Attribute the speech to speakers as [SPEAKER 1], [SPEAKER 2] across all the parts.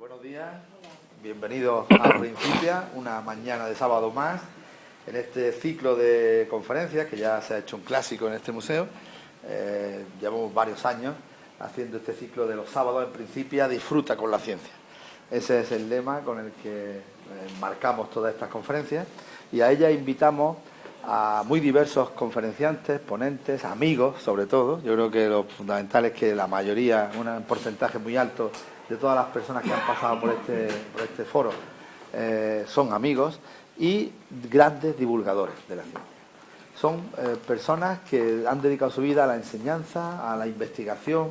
[SPEAKER 1] Buenos días, bienvenidos a Principia, una mañana de sábado más, en este ciclo de conferencias que ya se ha hecho un clásico en este museo. Llevamos varios años haciendo este ciclo de los sábados en Principia, disfruta con la ciencia. Ese es el lema con el que marcamos todas estas conferencias y a ellas invitamos a muy diversos conferenciantes, ponentes, amigos sobre todo. Yo creo que lo fundamental es que la mayoría, un porcentaje muy alto de todas las personas que han pasado por este foro son amigos y grandes divulgadores de la ciencia. Son personas que han dedicado su vida a la enseñanza, a la investigación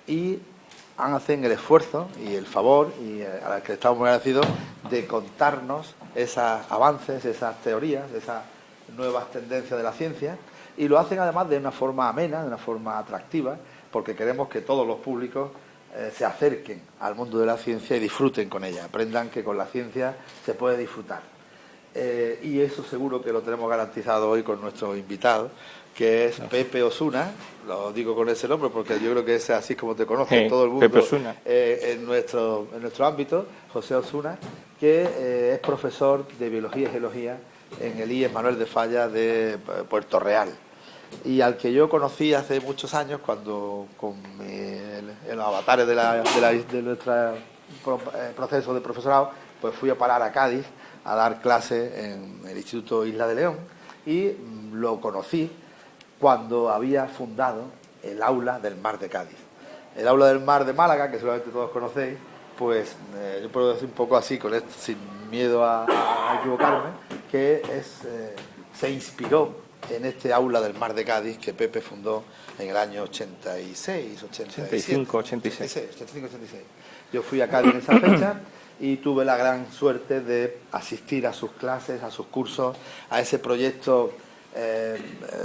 [SPEAKER 1] y hacen el esfuerzo y el favor, y a los que estamos muy agradecidos, de contarnos esos avances, esas teorías, esas nuevas tendencias de la ciencia, y lo hacen además de una forma amena, de una forma atractiva, porque queremos que todos los públicos se acerquen al mundo de la ciencia y disfruten con ella, aprendan que con la ciencia se puede disfrutar. Y eso seguro que lo tenemos garantizado hoy con nuestro invitado, que es Pepe Osuna. Lo digo con ese nombre porque yo creo que es así como te conoce todo el mundo,
[SPEAKER 2] Pepe Osuna.
[SPEAKER 1] En nuestro ámbito, José Osuna, que es profesor de Biología y Geología en el IES Manuel de Falla de Puerto Real, y al que yo conocí hace muchos años cuando en los avatares de nuestro proceso de profesorado, pues fui a parar a Cádiz a dar clases en el Instituto Isla de León, y lo conocí cuando había fundado el Aula del Mar de Cádiz. El Aula del Mar de Málaga, que seguramente todos conocéis, pues yo puedo decir un poco así, con esto, sin miedo a equivocarme, que se inspiró en este Aula del Mar de Cádiz que Pepe fundó en el año 86,
[SPEAKER 2] 85, 86.
[SPEAKER 1] 85, 86. Yo fui a Cádiz en esa fecha y tuve la gran suerte de asistir a sus clases, a sus cursos, a ese proyecto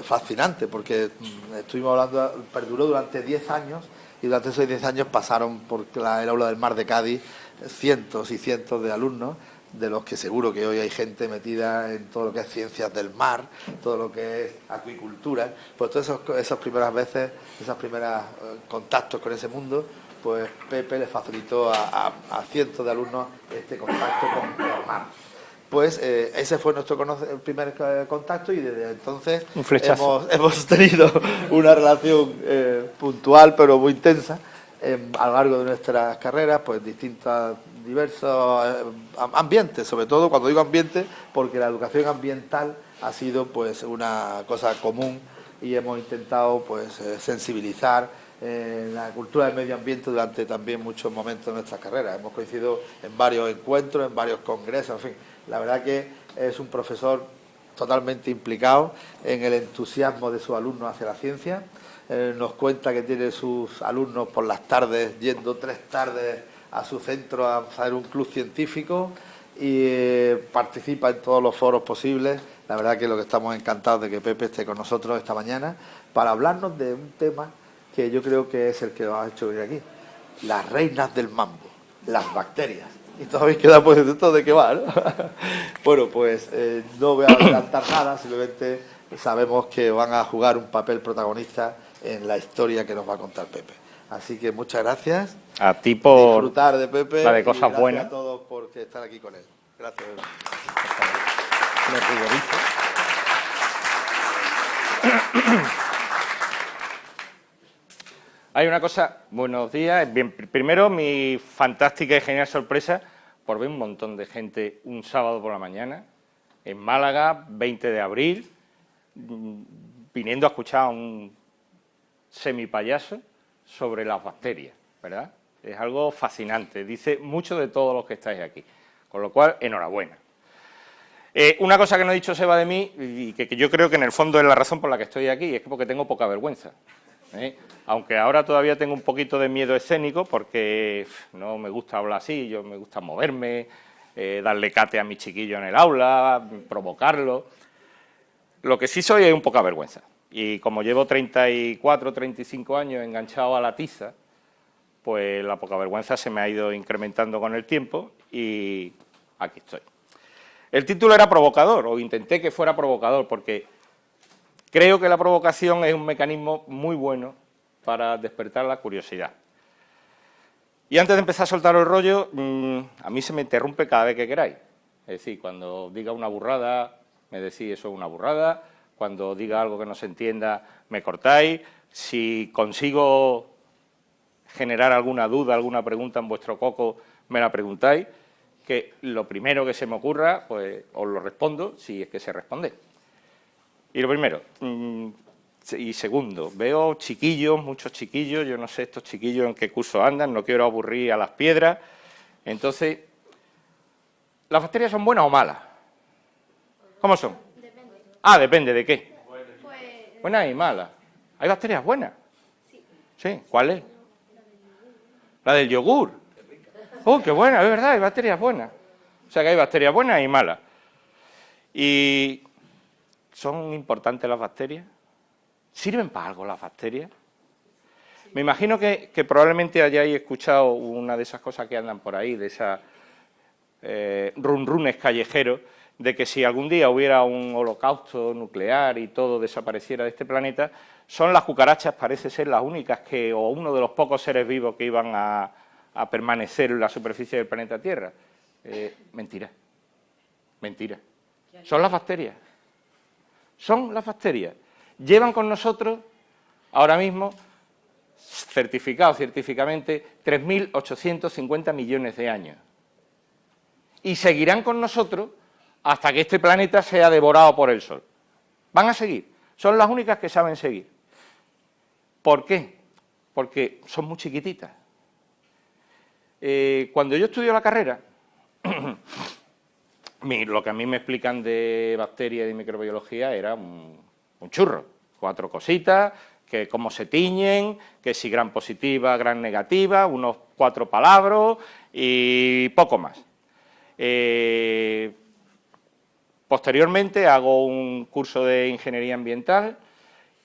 [SPEAKER 1] fascinante, porque estuvimos hablando, perduró durante 10 años, y durante esos 10 años pasaron por el Aula del Mar de Cádiz cientos y cientos de alumnos, de los que seguro que hoy hay gente metida en todo lo que es ciencias del mar, todo lo que es acuicultura. Pues todas esas primeras veces, esos primeros contactos con ese mundo, pues Pepe le facilitó a cientos de alumnos este contacto con el mar. Pues ese fue nuestro primer contacto, y desde entonces hemos tenido una relación puntual pero muy intensa a lo largo de nuestras carreras, pues diversos ambientes, sobre todo cuando digo ambiente, porque la educación ambiental ha sido pues una cosa común, y hemos intentado pues sensibilizar la cultura del medio ambiente durante también muchos momentos de nuestras carreras. Hemos coincidido en varios encuentros, en varios congresos, en fin. La verdad que es un profesor totalmente implicado en el entusiasmo de sus alumnos hacia la ciencia. Nos cuenta que tiene sus alumnos por las tardes yendo 3 tardes a su centro a hacer un club científico, y participa en todos los foros posibles. La verdad que lo que estamos encantados de que Pepe esté con nosotros esta mañana para hablarnos de un tema que yo creo que es el que nos ha hecho venir aquí: las reinas del mambo, las bacterias. Y todavía queda pues esto de qué va, ¿no? Bueno, pues no voy a adelantar nada, simplemente sabemos que van a jugar un papel protagonista en la historia que nos va a contar Pepe. Así que muchas gracias.
[SPEAKER 2] A ti por
[SPEAKER 1] disfrutar de Pepe,
[SPEAKER 2] la de cosas
[SPEAKER 1] y
[SPEAKER 2] buenas.
[SPEAKER 1] a todos por estar aquí con él. Gracias.
[SPEAKER 2] Hay una cosa, buenos días. Bien, primero, mi fantástica y genial sorpresa por ver un montón de gente un sábado por la mañana en Málaga, 20 de abril, viniendo a escuchar a un semipayaso sobre las bacterias, ¿verdad? Es algo fascinante, dice mucho de todos los que estáis aquí, con lo cual, enhorabuena. Una cosa que no ha dicho Seba de mí, y que yo creo que en el fondo es la razón por la que estoy aquí, es que porque tengo poca vergüenza. Aunque ahora todavía tengo un poquito de miedo escénico, porque no me gusta hablar así, yo me gusta moverme, darle cate a mi chiquillo en el aula, provocarlo. Lo que sí soy es un poca vergüenza. Y como llevo 34, 35 años enganchado a la tiza, pues la poca vergüenza se me ha ido incrementando con el tiempo, y aquí estoy. El título era provocador, o intenté que fuera provocador, porque creo que la provocación es un mecanismo muy bueno para despertar la curiosidad. Y antes de empezar a soltar el rollo, a mí se me interrumpe cada vez que queráis. Es decir, cuando diga una burrada, me decís eso es una burrada. Cuando diga algo que no se entienda, me cortáis. Si consigo generar alguna duda, alguna pregunta en vuestro coco, me la preguntáis, que lo primero que se me ocurra, pues os lo respondo, si es que se responde. Y lo primero, y segundo, veo chiquillos, muchos chiquillos, yo no sé estos chiquillos en qué curso andan, no quiero aburrir a las piedras. Entonces, ¿las bacterias son buenas o malas? ¿Cómo son?
[SPEAKER 3] Depende.
[SPEAKER 2] Ah, depende de qué.
[SPEAKER 3] Pues,
[SPEAKER 2] Buenas y malas. ¿Hay bacterias buenas?
[SPEAKER 3] sí.
[SPEAKER 2] Sí, ¿cuál es? La del yogur. ¡Oh, qué buena! Es verdad, hay bacterias buenas. O sea que hay bacterias buenas y malas. ¿Y son importantes las bacterias? ¿Sirven para algo las bacterias? Me imagino que probablemente hayáis escuchado una de esas cosas que andan por ahí, de esas runrunes callejeros, de que si algún día hubiera un holocausto nuclear y todo desapareciera de este planeta, son las cucarachas, parece ser las únicas que, o uno de los pocos seres vivos que iban a permanecer en la superficie del planeta Tierra. Mentira. Mentira. Son las bacterias. Son las bacterias. Llevan con nosotros, ahora mismo, certificados científicamente, 3.850 millones de años. Y seguirán con nosotros hasta que este planeta sea devorado por el Sol. Van a seguir. Son las únicas que saben seguir. ¿Por qué? Porque son muy chiquititas. Cuando yo estudio la carrera, lo que a mí me explican de bacterias y de microbiología era un churro. 4 cositas, que cómo se tiñen, que si gran positiva, gran negativa, unos 4 palabras y poco más. Posteriormente hago un curso de ingeniería ambiental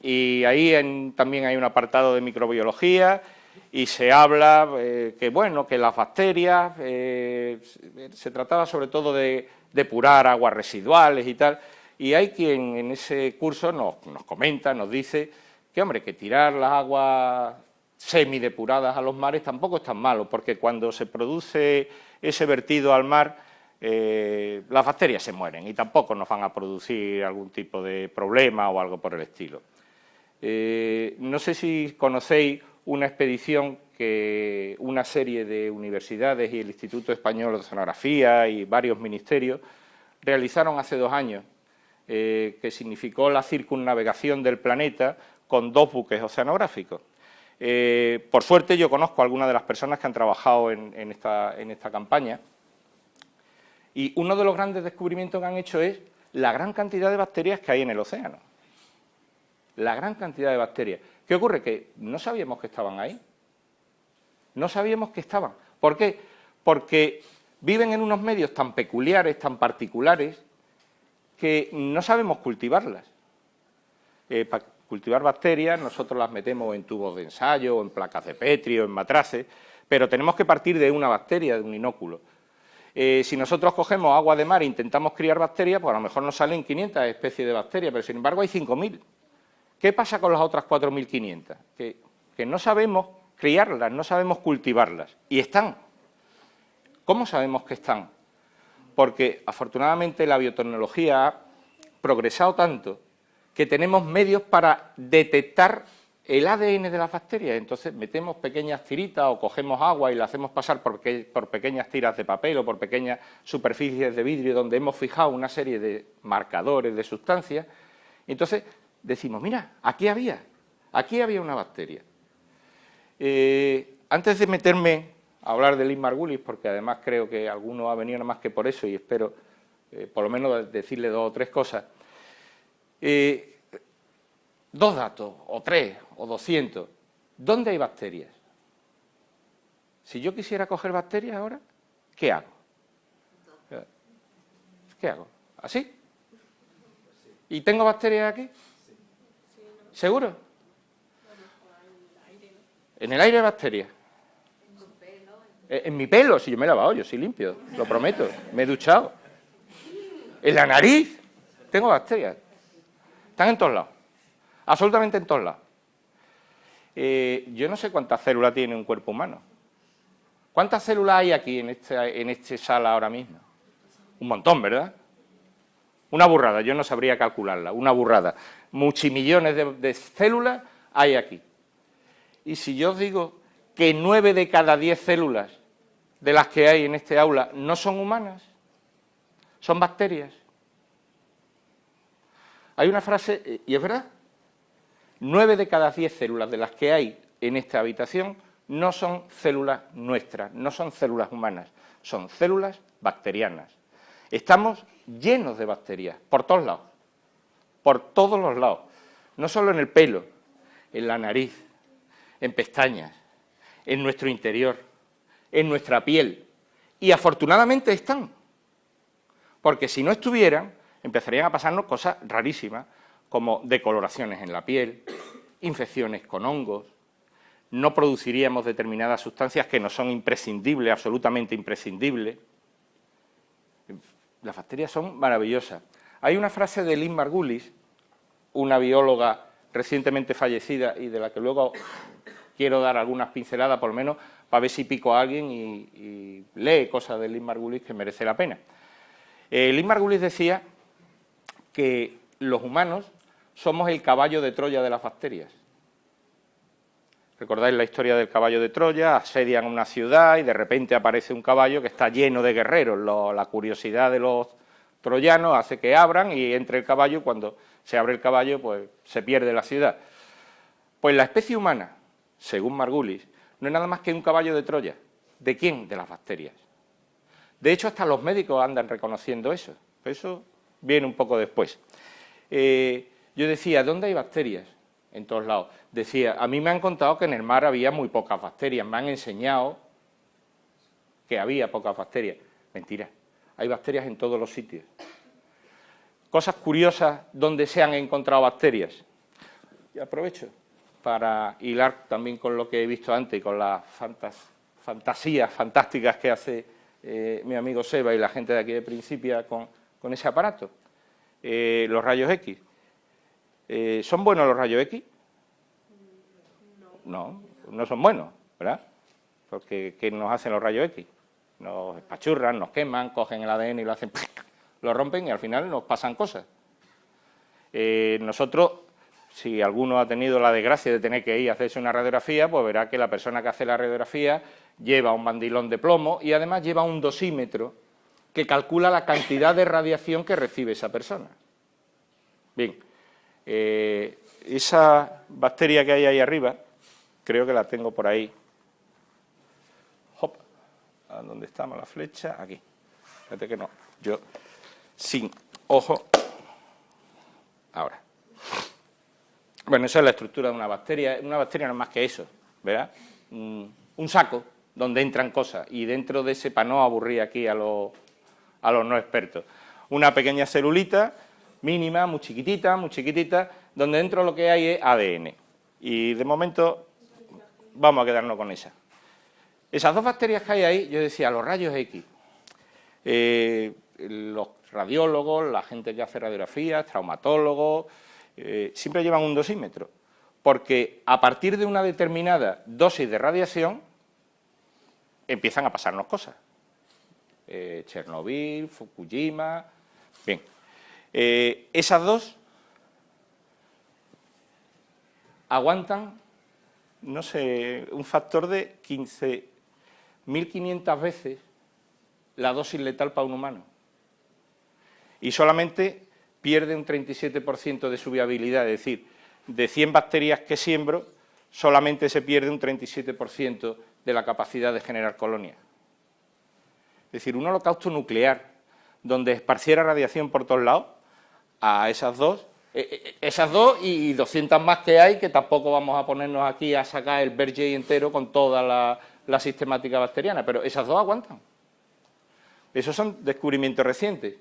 [SPEAKER 2] y ahí también hay un apartado de microbiología y se habla que, bueno, que las bacterias, se trataba sobre todo de depurar aguas residuales y tal, y hay quien en ese curso nos comenta, nos dice que, hombre, que tirar las aguas semidepuradas a los mares tampoco es tan malo, porque cuando se produce ese vertido al mar, las bacterias se mueren y tampoco nos van a producir algún tipo de problema o algo por el estilo. No sé si conocéis una expedición que una serie de universidades y el Instituto Español de Oceanografía y varios ministerios realizaron hace 2 años, que significó la circunnavegación del planeta con 2 buques oceanográficos. Por suerte yo conozco a algunas de las personas que han trabajado en esta campaña y uno de los grandes descubrimientos que han hecho es la gran cantidad de bacterias que hay en el océano. La gran cantidad de bacterias. ¿Qué ocurre? Que no sabíamos que estaban ahí. No sabíamos que estaban. ¿Por qué? Porque viven en unos medios tan peculiares, tan particulares, que no sabemos cultivarlas. Para cultivar bacterias nosotros las metemos en tubos de ensayo, o en placas de Petri, o en matraces, pero tenemos que partir de una bacteria, de un inóculo. Si nosotros cogemos agua de mar e intentamos criar bacterias, pues a lo mejor nos salen 500 especies de bacterias, pero sin embargo hay 5.000. ¿Qué pasa con las otras 4.500? Que no sabemos criarlas, no sabemos cultivarlas. Y están. ¿Cómo sabemos que están? Porque afortunadamente la biotecnología ha progresado tanto que tenemos medios para detectar el ADN de las bacterias. Entonces metemos pequeñas tiritas o cogemos agua y la hacemos pasar por pequeñas tiras de papel o por pequeñas superficies de vidrio donde hemos fijado una serie de marcadores de sustancias. Entonces decimos, mira, aquí había una bacteria. Antes de meterme a hablar de Liz Margulis, porque además creo que alguno ha venido nada más que por eso y espero por lo menos decirle 2 o 3 cosas, 2 datos, o 3, o 200. ¿Dónde hay bacterias? Si yo quisiera coger bacterias ahora, ¿qué hago? ¿Qué hago? ¿Así? ¿Y tengo bacterias aquí? ¿Seguro? En el aire hay bacterias. En mi pelo, si yo me he lavado, yo soy limpio, lo prometo, me he duchado. En la nariz tengo bacterias. Están en todos lados, absolutamente en todos lados. Yo no sé cuántas células tiene un cuerpo humano. ¿Cuántas células hay aquí en esta sala ahora mismo? Un montón, ¿verdad? Una burrada, yo no sabría calcularla, una burrada. Muchimillones de células hay aquí. Y si yo os digo que 9 de cada 10 células de las que hay en este aula no son humanas, son bacterias. Hay una frase, y es verdad, 9 de cada 10 células de las que hay en esta habitación no son células nuestras, no son células humanas, son células bacterianas. Estamos llenos de bacterias, por todos lados, por todos los lados, no solo en el pelo, en la nariz, en pestañas, en nuestro interior, en nuestra piel, y afortunadamente están, porque si no estuvieran, empezarían a pasarnos cosas rarísimas, como decoloraciones en la piel, infecciones con hongos, no produciríamos determinadas sustancias que nos son imprescindibles, absolutamente imprescindibles. Las bacterias son maravillosas. Hay una frase de Lynn Margulis, una bióloga recientemente fallecida y de la que luego quiero dar algunas pinceladas, por lo menos, para ver si pico a alguien y lee cosas de Lynn Margulis que merece la pena. Lynn Margulis decía que los humanos somos el caballo de Troya de las bacterias. ¿Recordáis la historia del caballo de Troya? Asedian una ciudad y de repente aparece un caballo que está lleno de guerreros. La curiosidad de los troyanos hace que abran y entre el caballo, y cuando se abre el caballo, pues se pierde la ciudad. Pues la especie humana, según Margulis, no es nada más que un caballo de Troya. ¿De quién? De las bacterias. De hecho, hasta los médicos andan reconociendo eso. Eso viene un poco después. Yo decía, ¿dónde hay bacterias? En todos lados. Decía, a mí me han contado que en el mar había muy pocas bacterias, me han enseñado que había pocas bacterias. Mentira, hay bacterias en todos los sitios. Cosas curiosas donde se han encontrado bacterias. Y aprovecho para hilar también con lo que he visto antes y con las fantasías fantásticas que hace mi amigo Seba y la gente de aquí de Principia con ese aparato. Los rayos X. ¿Son buenos los rayos X? No, no son buenos, ¿verdad? Porque ¿qué nos hacen los rayos X? Nos espachurran, nos queman, cogen el ADN y lo hacen, lo rompen y al final nos pasan cosas. Nosotros, si alguno ha tenido la desgracia de tener que ir a hacerse una radiografía, pues verá que la persona que hace la radiografía lleva un mandilón de plomo y además lleva un dosímetro que calcula la cantidad de radiación que recibe esa persona. Bien, esa bacteria que hay ahí arriba, creo que la tengo por ahí. Hop, ¿a dónde estamos la flecha? Aquí. Fíjate que no, yo sin ojo. Ahora. Bueno, esa es la estructura de una bacteria. Una bacteria no es más que eso, ¿verdad? Un saco donde entran cosas y dentro de ese, para no aburrir aquí a los no expertos, una pequeña celulita mínima, muy chiquitita, donde dentro lo que hay es ADN. Y de momento vamos a quedarnos con esa. Esas dos bacterias que hay ahí, yo decía, los rayos X. Los radiólogos, la gente que hace radiografías, traumatólogos, siempre llevan un dosímetro, porque a partir de una determinada dosis de radiación empiezan a pasarnos cosas. Chernobyl, Fukushima, bien. Esas dos aguantan, no sé, un factor de 15.500 veces la dosis letal para un humano. Y solamente pierde un 37% de su viabilidad, es decir, de 100 bacterias que siembro, solamente se pierde un 37% de la capacidad de generar colonias. Es decir, un holocausto nuclear donde esparciera radiación por todos lados, a esas dos y 200 más que hay, que tampoco vamos a ponernos aquí a sacar el Berger entero con toda la sistemática bacteriana, pero esas dos aguantan. Esos son descubrimientos recientes.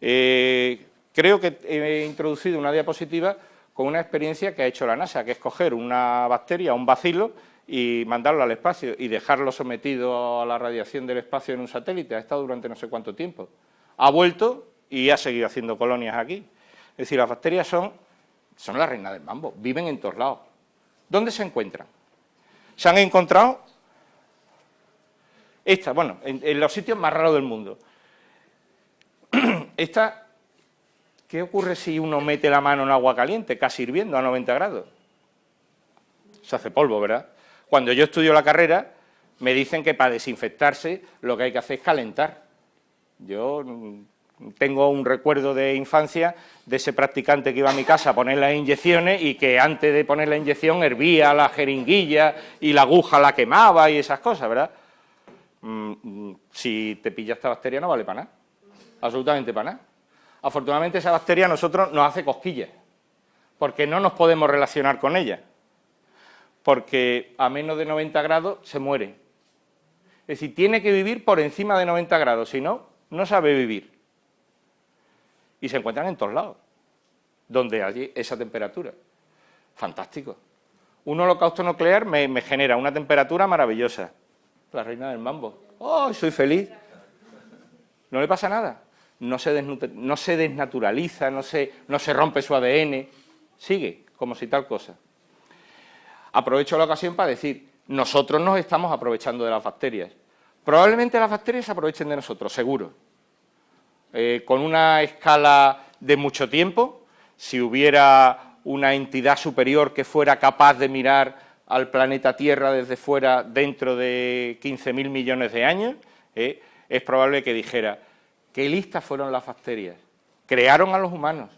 [SPEAKER 2] Creo que he introducido una diapositiva con una experiencia que ha hecho la NASA, que es coger una bacteria, un bacilo, y mandarlo al espacio y dejarlo sometido a la radiación del espacio en un satélite. Ha estado durante no sé cuánto tiempo. Ha vuelto y ha seguido haciendo colonias aquí. Es decir, las bacterias son la reina del mambo, viven en todos lados. ¿Dónde se encuentran? Se han encontrado Esta, bueno, en los sitios más raros del mundo. Esta, ¿qué ocurre si uno mete la mano en agua caliente, casi hirviendo a 90 grados? Se hace polvo, ¿verdad? Cuando yo estudio la carrera, me dicen que para desinfectarse lo que hay que hacer es calentar. Yo tengo un recuerdo de infancia de ese practicante que iba a mi casa a poner las inyecciones y que antes de poner la inyección hervía la jeringuilla y la aguja la quemaba y esas cosas, ¿verdad? Si te pilla esta bacteria no vale para nada, absolutamente para nada. Afortunadamente esa bacteria a nosotros nos hace cosquillas, porque no nos podemos relacionar con ella, porque a menos de 90 grados se muere. Es decir, tiene que vivir por encima de 90 grados, si no, no sabe vivir. Y se encuentran en todos lados, donde hay esa temperatura. Fantástico. Un holocausto nuclear me genera una temperatura maravillosa. La reina del mambo. ¡Oh, soy feliz! No le pasa nada. No se desnaturaliza, no se rompe su ADN. Sigue, como si tal cosa. Aprovecho la ocasión para decir, nosotros nos estamos aprovechando de las bacterias. Probablemente las bacterias se aprovechen de nosotros, seguro. Con una escala de mucho tiempo, si hubiera una entidad superior que fuera capaz de mirar al planeta Tierra desde fuera dentro de 15.000 millones de años, es probable que dijera, qué listas fueron las bacterias, crearon a los humanos.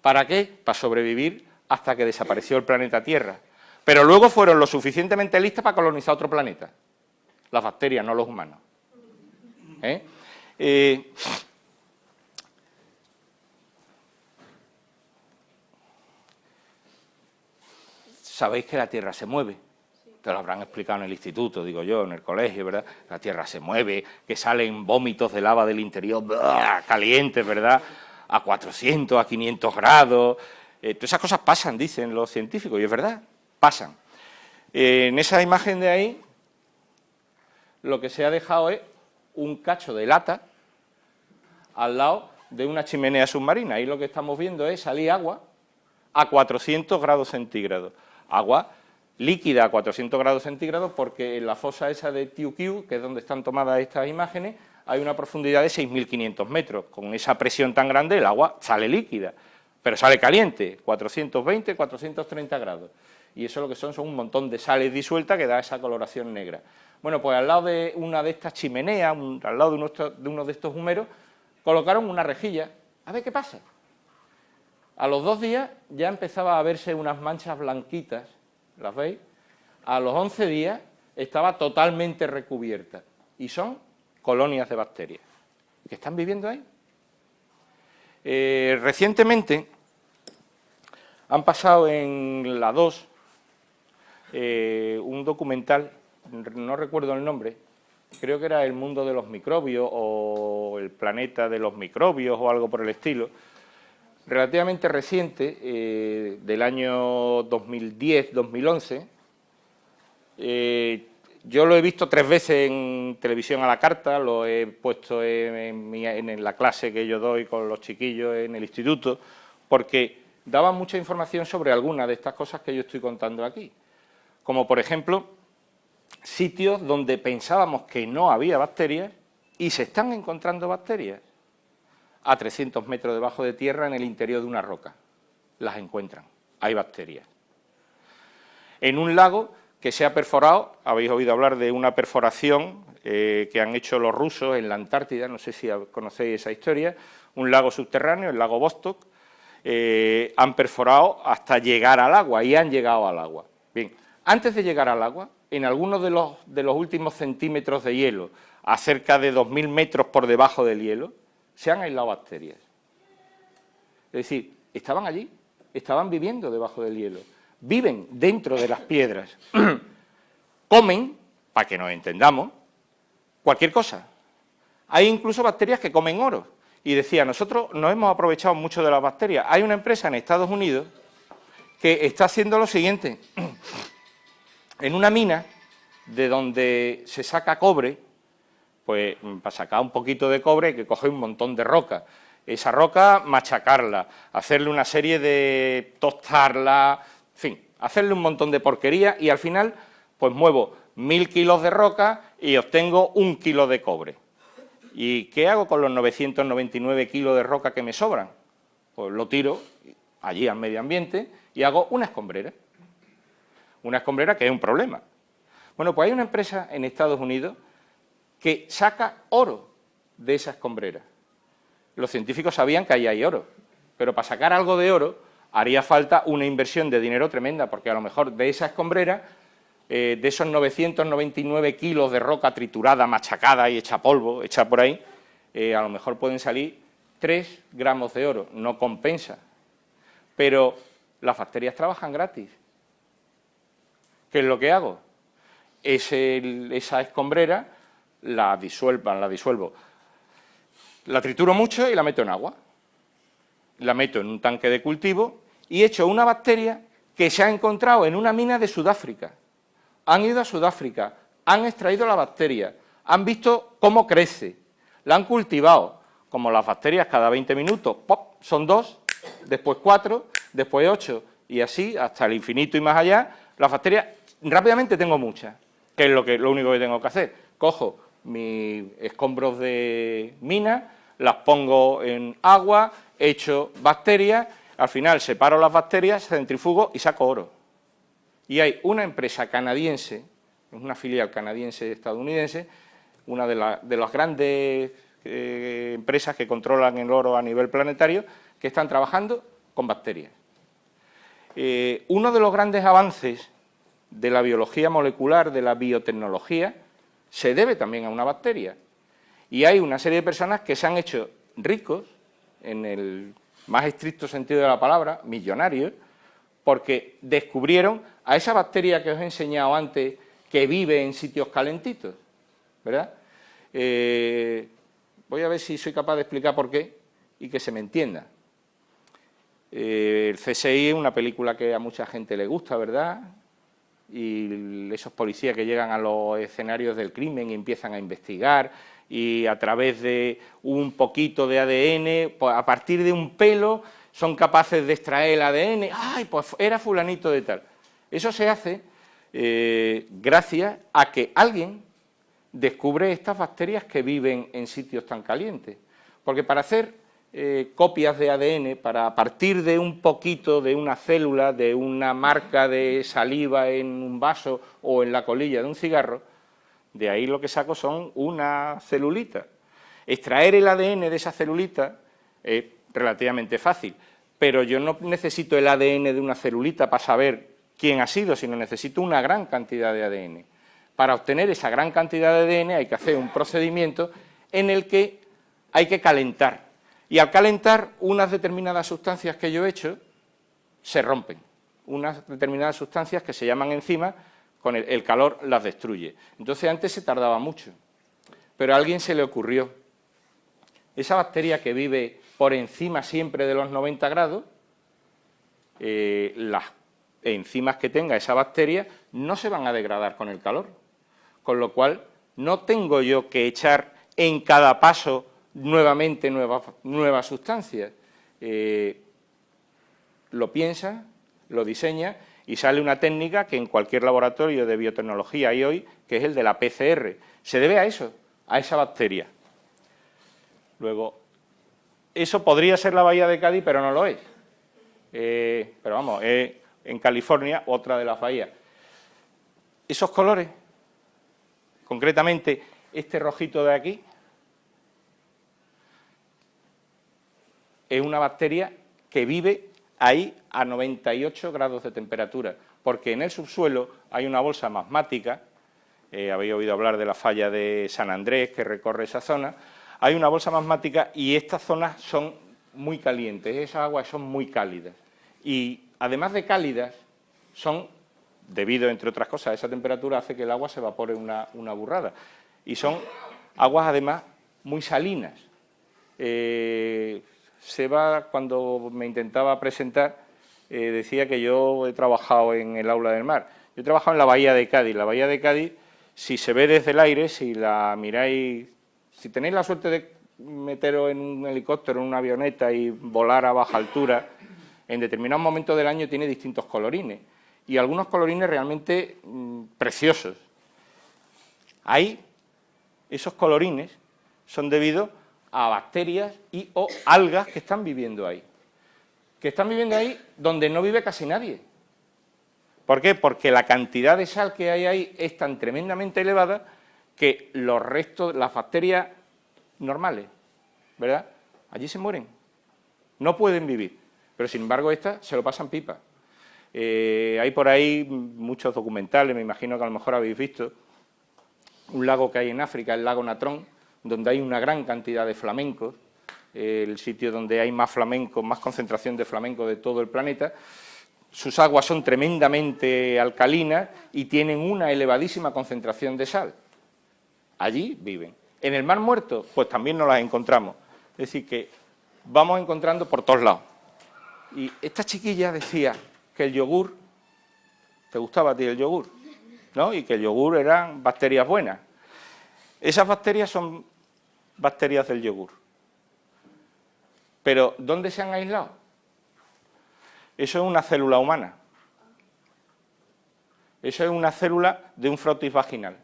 [SPEAKER 2] ¿Para qué? Para sobrevivir hasta que desapareció el planeta Tierra. Pero luego fueron lo suficientemente listas para colonizar otro planeta. Las bacterias, no los humanos. Sabéis que la Tierra se mueve. Te lo habrán explicado en el instituto, digo yo, en el colegio, ¿verdad? La Tierra se mueve, que salen vómitos de lava del interior, calientes, ¿verdad? A 400, a 500 grados. Todas esas cosas pasan, dicen los científicos, y es verdad, pasan. En esa imagen de ahí, lo que se ha dejado es un cacho de lata al lado de una chimenea submarina. Ahí lo que estamos viendo es salir agua a 400 grados centígrados. Agua líquida a 400 grados centígrados porque en la fosa esa de Tiukiu, que es donde están tomadas estas imágenes, hay una profundidad de 6.500 metros. Con esa presión tan grande el agua sale líquida, pero sale caliente, 420, 430 grados. Y eso lo que son un montón de sales disueltas que da esa coloración negra. Bueno, pues al lado de una de estas chimeneas, al lado de uno de estos húmeros, colocaron una rejilla. A ver qué pasa. A los 2 días ya empezaba a verse unas manchas blanquitas, ¿las veis? A los 11 días estaba totalmente recubierta. Y son colonias de bacterias que están viviendo ahí. Recientemente han pasado en la 2 un documental, no recuerdo el nombre, creo que era El mundo de los microbios o El planeta de los microbios o algo por el estilo, relativamente reciente, del año 2010-2011. Yo lo he visto 3 veces en televisión a la carta, lo he puesto en la clase que yo doy con los chiquillos en el instituto, porque daba mucha información sobre algunas de estas cosas que yo estoy contando aquí. Como, por ejemplo, sitios donde pensábamos que no había bacterias y se están encontrando bacterias a 300 metros debajo de tierra en el interior de una roca. Las encuentran, hay bacterias. En un lago que se ha perforado, habéis oído hablar de una perforación que han hecho los rusos en la Antártida, no sé si conocéis esa historia, un lago subterráneo, el lago Vostok, han perforado hasta llegar al agua y han llegado al agua. Bien, antes de llegar al agua, en algunos de los últimos centímetros de hielo, a cerca de 2.000 metros por debajo del hielo, se han aislado bacterias. Es decir, estaban allí, estaban viviendo debajo del hielo, viven dentro de las piedras, comen, para que nos entendamos, cualquier cosa. Hay incluso bacterias que comen oro. Y decía, nosotros nos hemos aprovechado mucho de las bacterias. Hay una empresa en Estados Unidos que está haciendo lo siguiente. En una mina de donde se saca cobre, pues para sacar un poquito de cobre hay que coger un montón de roca. Esa roca, machacarla, hacerle una serie de tostarla, en fin, hacerle un montón de porquería y al final, pues muevo 1000 kilos de roca y obtengo 1 kilo de cobre. ¿Y qué hago con los 999 kilos de roca que me sobran? Pues lo tiro allí al medio ambiente y hago una escombrera. Una escombrera que es un problema. Bueno, pues hay una empresa en Estados Unidos que saca oro de esa escombrera. Los científicos sabían que ahí hay oro, pero para sacar algo de oro haría falta una inversión de dinero tremenda, porque a lo mejor de esa escombrera, de esos 999 kilos de roca triturada, machacada y hecha polvo, hecha por ahí, a lo mejor pueden salir 3 gramos de oro, no compensa. Pero las bacterias trabajan gratis. ¿Qué es lo que hago? Esa escombrera la disuelvo. La trituro mucho y la meto en agua. La meto en un tanque de cultivo y echo una bacteria que se ha encontrado en una mina de Sudáfrica. Han ido a Sudáfrica, han extraído la bacteria, han visto cómo crece, la han cultivado, como las bacterias cada 20 minutos, ¡pop!, son 2, después 4, después 8, y así hasta el infinito y más allá. Las bacterias, rápidamente tengo muchas, que es lo único que tengo que hacer. Cojo mis escombros de mina, las pongo en agua, echo bacterias, al final separo las bacterias, centrifugo y saco oro. Y hay una empresa canadiense, una filial canadiense estadounidense, una de las grandes empresas que controlan el oro a nivel planetario, que están trabajando con bacterias. Uno de los grandes avances de la biología molecular, de la biotecnología, se debe también a una bacteria. Y hay una serie de personas que se han hecho ricos, en el más estricto sentido de la palabra, millonarios, porque descubrieron a esa bacteria que os he enseñado antes, que vive en sitios calentitos, ¿verdad? Voy a ver si soy capaz de explicar por qué y que se me entienda. El CSI es una película que a mucha gente le gusta, ¿verdad? Y esos policías que llegan a los escenarios del crimen y empiezan a investigar, y a través de un poquito de ADN, pues a partir de un pelo, son capaces de extraer el ADN. ¡Ay, pues era fulanito de tal! Eso se hace gracias a que alguien descubre estas bacterias que viven en sitios tan calientes. Porque para hacer copias de ADN, para partir de un poquito de una célula, de una marca de saliva en un vaso o en la colilla de un cigarro, de ahí lo que saco son una celulita. Extraer el ADN de esa celulita es relativamente fácil, pero yo no necesito el ADN de una celulita para saber quién ha sido, sino necesito una gran cantidad de ADN. Para obtener esa gran cantidad de ADN hay que hacer un procedimiento en el que hay que calentar. Y al calentar, unas determinadas sustancias que yo he hecho se rompen. Unas determinadas sustancias que se llaman enzimas, con el calor las destruye. Entonces antes se tardaba mucho, pero a alguien se le ocurrió. Esa bacteria que vive por encima siempre de los 90 grados, las enzimas que tenga esa bacteria no se van a degradar con el calor, con lo cual no tengo yo que echar en cada paso nuevamente nuevas sustancias. Lo piensa, lo diseña y sale una técnica que en cualquier laboratorio de biotecnología hay hoy, que es el de la PCR. Se debe a eso, a esa bacteria. Luego, eso podría ser la bahía de Cádiz, pero no lo es. Pero vamos, es en California otra de las bahías. Esos colores, concretamente este rojito de aquí, es una bacteria que vive ahí a 98 grados de temperatura, porque en el subsuelo hay una bolsa magmática, habéis oído hablar de la falla de San Andrés que recorre esa zona, hay una bolsa magmática y estas zonas son muy calientes, esas aguas son muy cálidas. Y además de cálidas, son, debido entre otras cosas a esa temperatura, hace que el agua se evapore una burrada. Y son aguas además muy salinas. Seba, cuando me intentaba presentar, decía que yo he trabajado en el aula del mar. Yo he trabajado en la bahía de Cádiz. La bahía de Cádiz, si se ve desde el aire, si la miráis, si tenéis la suerte de meteros en un helicóptero, en una avioneta y volar a baja altura, en determinados momentos del año tiene distintos colorines. Y algunos colorines realmente preciosos. Ahí, esos colorines son debidos a bacterias y o algas que están viviendo ahí. Que están viviendo ahí donde no vive casi nadie. ¿Por qué? Porque la cantidad de sal que hay ahí es tan tremendamente elevada que los restos, las bacterias normales, ¿verdad?, allí se mueren. No pueden vivir. Pero sin embargo estas se lo pasan pipa. Hay por ahí muchos documentales, me imagino que a lo mejor habéis visto, un lago que hay en África, el lago Natrón, donde hay una gran cantidad de flamencos, el sitio donde hay más flamencos, más concentración de flamencos de todo el planeta. Sus aguas son tremendamente alcalinas y tienen una elevadísima concentración de sal. Allí viven. En el Mar Muerto, pues también nos las encontramos. Es decir, que vamos encontrando por todos lados. Y esta chiquilla decía que el yogur, ¿te gustaba a ti el yogur?, ¿no? Y que el yogur eran bacterias buenas. Esas bacterias son bacterias del yogur. Pero, ¿dónde se han aislado? Eso es una célula humana. Eso es una célula de un frotis vaginal.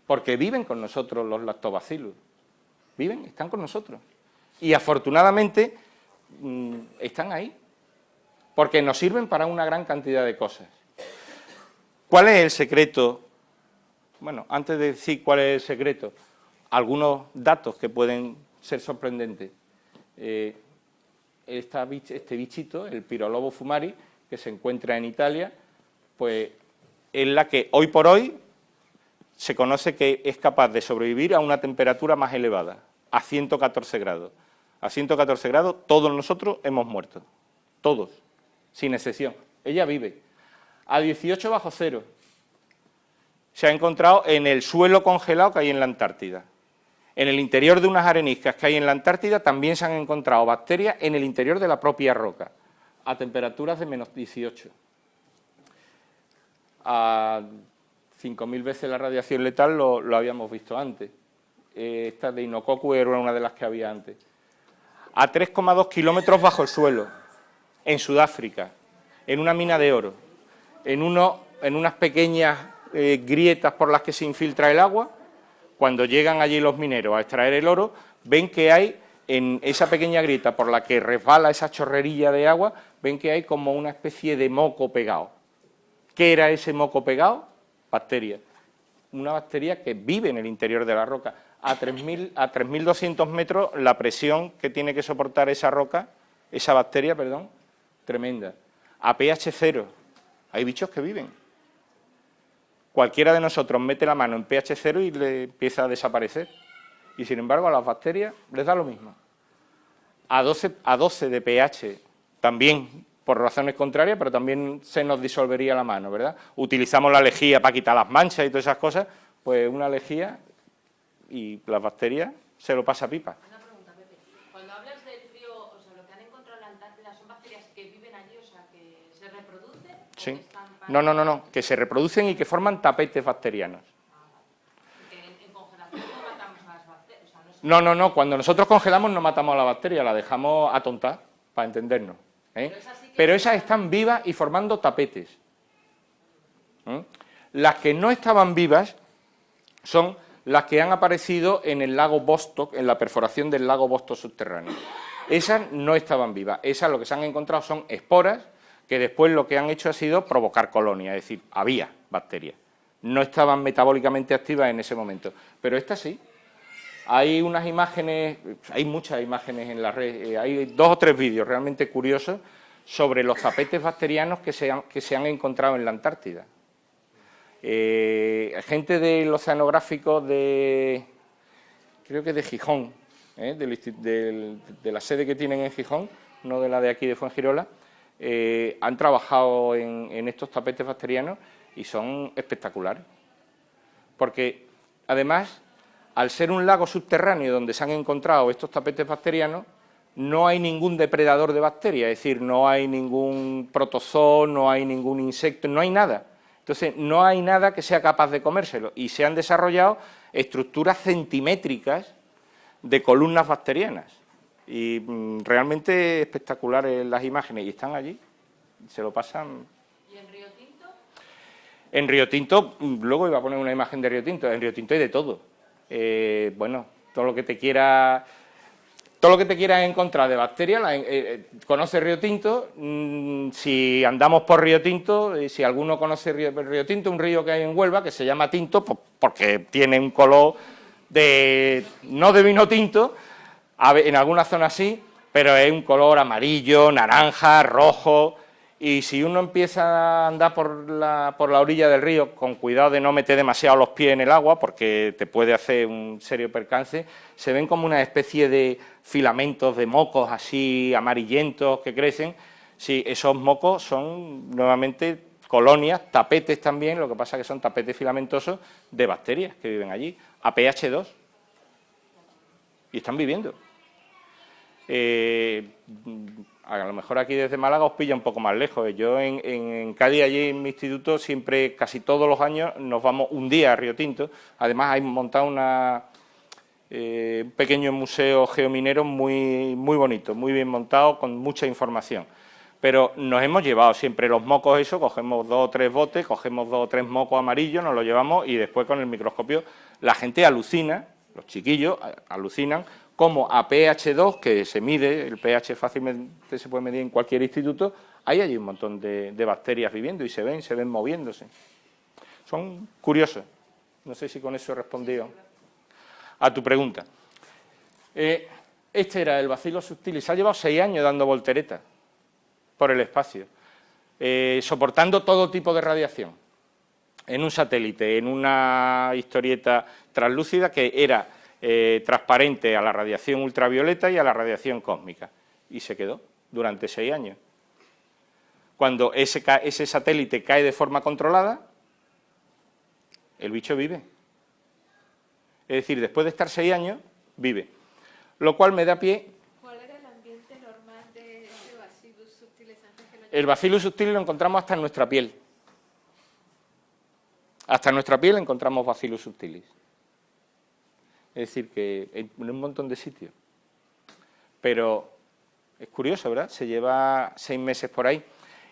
[SPEAKER 2] Porque viven con nosotros los lactobacillus. Viven, están con nosotros. Y afortunadamente están ahí. Porque nos sirven para una gran cantidad de cosas. ¿Cuál es el secreto? Bueno, antes de decir cuál es el secreto, algunos datos que pueden ser sorprendentes. Este bichito, el Pyrolobo fumari, que se encuentra en Italia, pues es la que hoy por hoy se conoce que es capaz de sobrevivir a una temperatura más elevada, a 114 grados. A 114 grados todos nosotros hemos muerto, todos, sin excepción. Ella vive. A 18 bajo cero se ha encontrado en el suelo congelado que hay en la Antártida. En el interior de unas areniscas que hay en la Antártida también se han encontrado bacterias en el interior de la propia roca, a temperaturas de menos 18. A 5.000 veces la radiación letal lo habíamos visto antes. Esta de Inococcus era una de las que había antes. A 3,2 kilómetros bajo el suelo, en Sudáfrica, en una mina de oro, en unas pequeñas grietas por las que se infiltra el agua. Cuando llegan allí los mineros a extraer el oro, ven que hay en esa pequeña grieta por la que resbala esa chorrerilla de agua, ven que hay como una especie de moco pegado. ¿Qué era ese moco pegado? Bacteria. Una bacteria que vive en el interior de la roca. A 3.200 metros la presión que tiene que soportar esa roca, esa bacteria, perdón, tremenda. A pH 0. Hay bichos que viven. Cualquiera de nosotros mete la mano en pH 0 y le empieza a desaparecer. Y sin embargo a las bacterias les da lo mismo. A 12 de pH también, por razones contrarias, pero también se nos disolvería la mano, ¿verdad? Utilizamos la lejía para quitar las manchas y todas esas cosas, pues una lejía y las bacterias se lo pasa pipa.
[SPEAKER 3] Una pregunta, Pepe. Cuando hablas del frío, o sea, lo que han encontrado en la Antártida, ¿son bacterias que viven allí, o sea, que se reproducen?
[SPEAKER 2] Sí.
[SPEAKER 3] ¿O que están
[SPEAKER 2] No, que se reproducen y que forman tapetes bacterianos.
[SPEAKER 3] Porque en congelación no matamos a las bacterias. O sea,
[SPEAKER 2] No, cuando nosotros congelamos no matamos a la bacteria, la dejamos atontar, para entendernos. Pero esas están vivas y formando tapetes. Las que no estaban vivas son las que han aparecido en el lago Vostok, en la perforación del lago Vostok subterráneo. Esas no estaban vivas, esas lo que se han encontrado son esporas que después lo que han hecho ha sido provocar colonias, es decir, había bacterias. No estaban metabólicamente activas en ese momento, pero estas sí. Hay unas imágenes, hay muchas imágenes en la red, hay 2 o 3 vídeos realmente curiosos sobre los tapetes bacterianos que se han encontrado en la Antártida. Gente del oceanográfico creo que de Gijón, de la sede que tienen en Gijón, no de la de aquí de Fuengirola, han trabajado en estos tapetes bacterianos y son espectaculares. Porque, además, al ser un lago subterráneo donde se han encontrado estos tapetes bacterianos, no hay ningún depredador de bacterias, es decir, no hay ningún protozoo, no hay ningún insecto, no hay nada. Entonces, no hay nada que sea capaz de comérselo y se han desarrollado estructuras centimétricas de columnas bacterianas. Y realmente espectaculares las imágenes y están allí, se lo pasan.
[SPEAKER 3] ¿Y en Río Tinto?
[SPEAKER 2] En Río Tinto, luego iba a poner una imagen de Río Tinto, en Río Tinto hay de todo. Bueno, todo lo que te quieras encontrar de bacterias, conoce Río Tinto. Si andamos por Río Tinto, si alguno conoce Río Tinto, un río que hay en Huelva que se llama Tinto, pues porque tiene un color no de vino tinto, en algunas zonas sí, pero es un color amarillo, naranja, rojo. Y si uno empieza a andar por la orilla del río, con cuidado de no meter demasiado los pies en el agua, porque te puede hacer un serio percance, se ven como una especie de filamentos de mocos así amarillentos que crecen. Sí, esos mocos son nuevamente colonias, tapetes también, lo que pasa es que son tapetes filamentosos de bacterias que viven allí, a pH 2, y están viviendo. A lo mejor aquí desde Málaga os pilla un poco más lejos. Yo en Cádiz, allí en mi instituto, siempre, casi todos los años, nos vamos un día a Río Tinto. Además, hay montado un pequeño museo geominero muy bonito, muy bien montado, con mucha información. Pero nos hemos llevado siempre los mocos, eso, cogemos 2 o 3 botes, cogemos 2 o 3 mocos amarillos, nos los llevamos y después con el microscopio la gente alucina, los chiquillos alucinan, como a pH 2, que se mide, el pH fácilmente se puede medir en cualquier instituto, hay allí un montón de bacterias viviendo y se ven moviéndose. Son curiosos. No sé si con eso he respondido a tu pregunta. Este era el Bacillus subtilis, se ha llevado 6 años dando volteretas por el espacio, soportando todo tipo de radiación, en un satélite, en una historieta translúcida que era transparente a la radiación ultravioleta y a la radiación cósmica, y se quedó durante 6 años. Cuando ese satélite cae de forma controlada, el bicho vive. Es decir, después de estar 6 años, vive. Lo cual me da pie...
[SPEAKER 4] ¿Cuál era el ambiente normal de ese Bacillus subtilis antes que lo...
[SPEAKER 2] El Bacillus subtilis lo encontramos hasta en nuestra piel. Hasta en nuestra piel encontramos Bacillus subtilis. Es decir, que en un montón de sitios. Pero es curioso, ¿verdad? Se lleva 6 meses por ahí.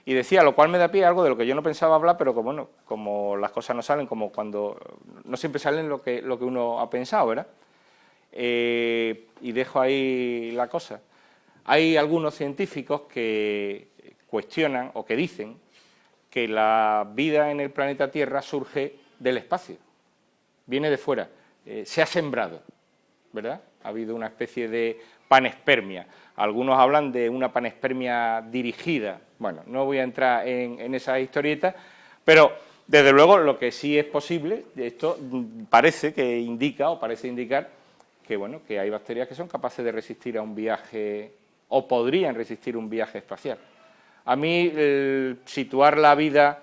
[SPEAKER 2] Y decía, lo cual me da pie a algo de lo que yo no pensaba hablar, pero como las cosas no salen, como cuando no siempre salen lo que uno ha pensado, ¿verdad? Y dejo ahí la cosa. Hay algunos científicos que cuestionan o que dicen que la vida en el planeta Tierra surge del espacio, viene de fuera. Se ha sembrado, ¿verdad? Ha habido una especie de panespermia. Algunos hablan de una panespermia dirigida. Bueno, no voy a entrar en esa historieta, pero desde luego lo que sí es posible, esto parece que indica o parece indicar que, bueno, que hay bacterias que son capaces de resistir a un viaje o podrían resistir un viaje espacial. A mí situar la vida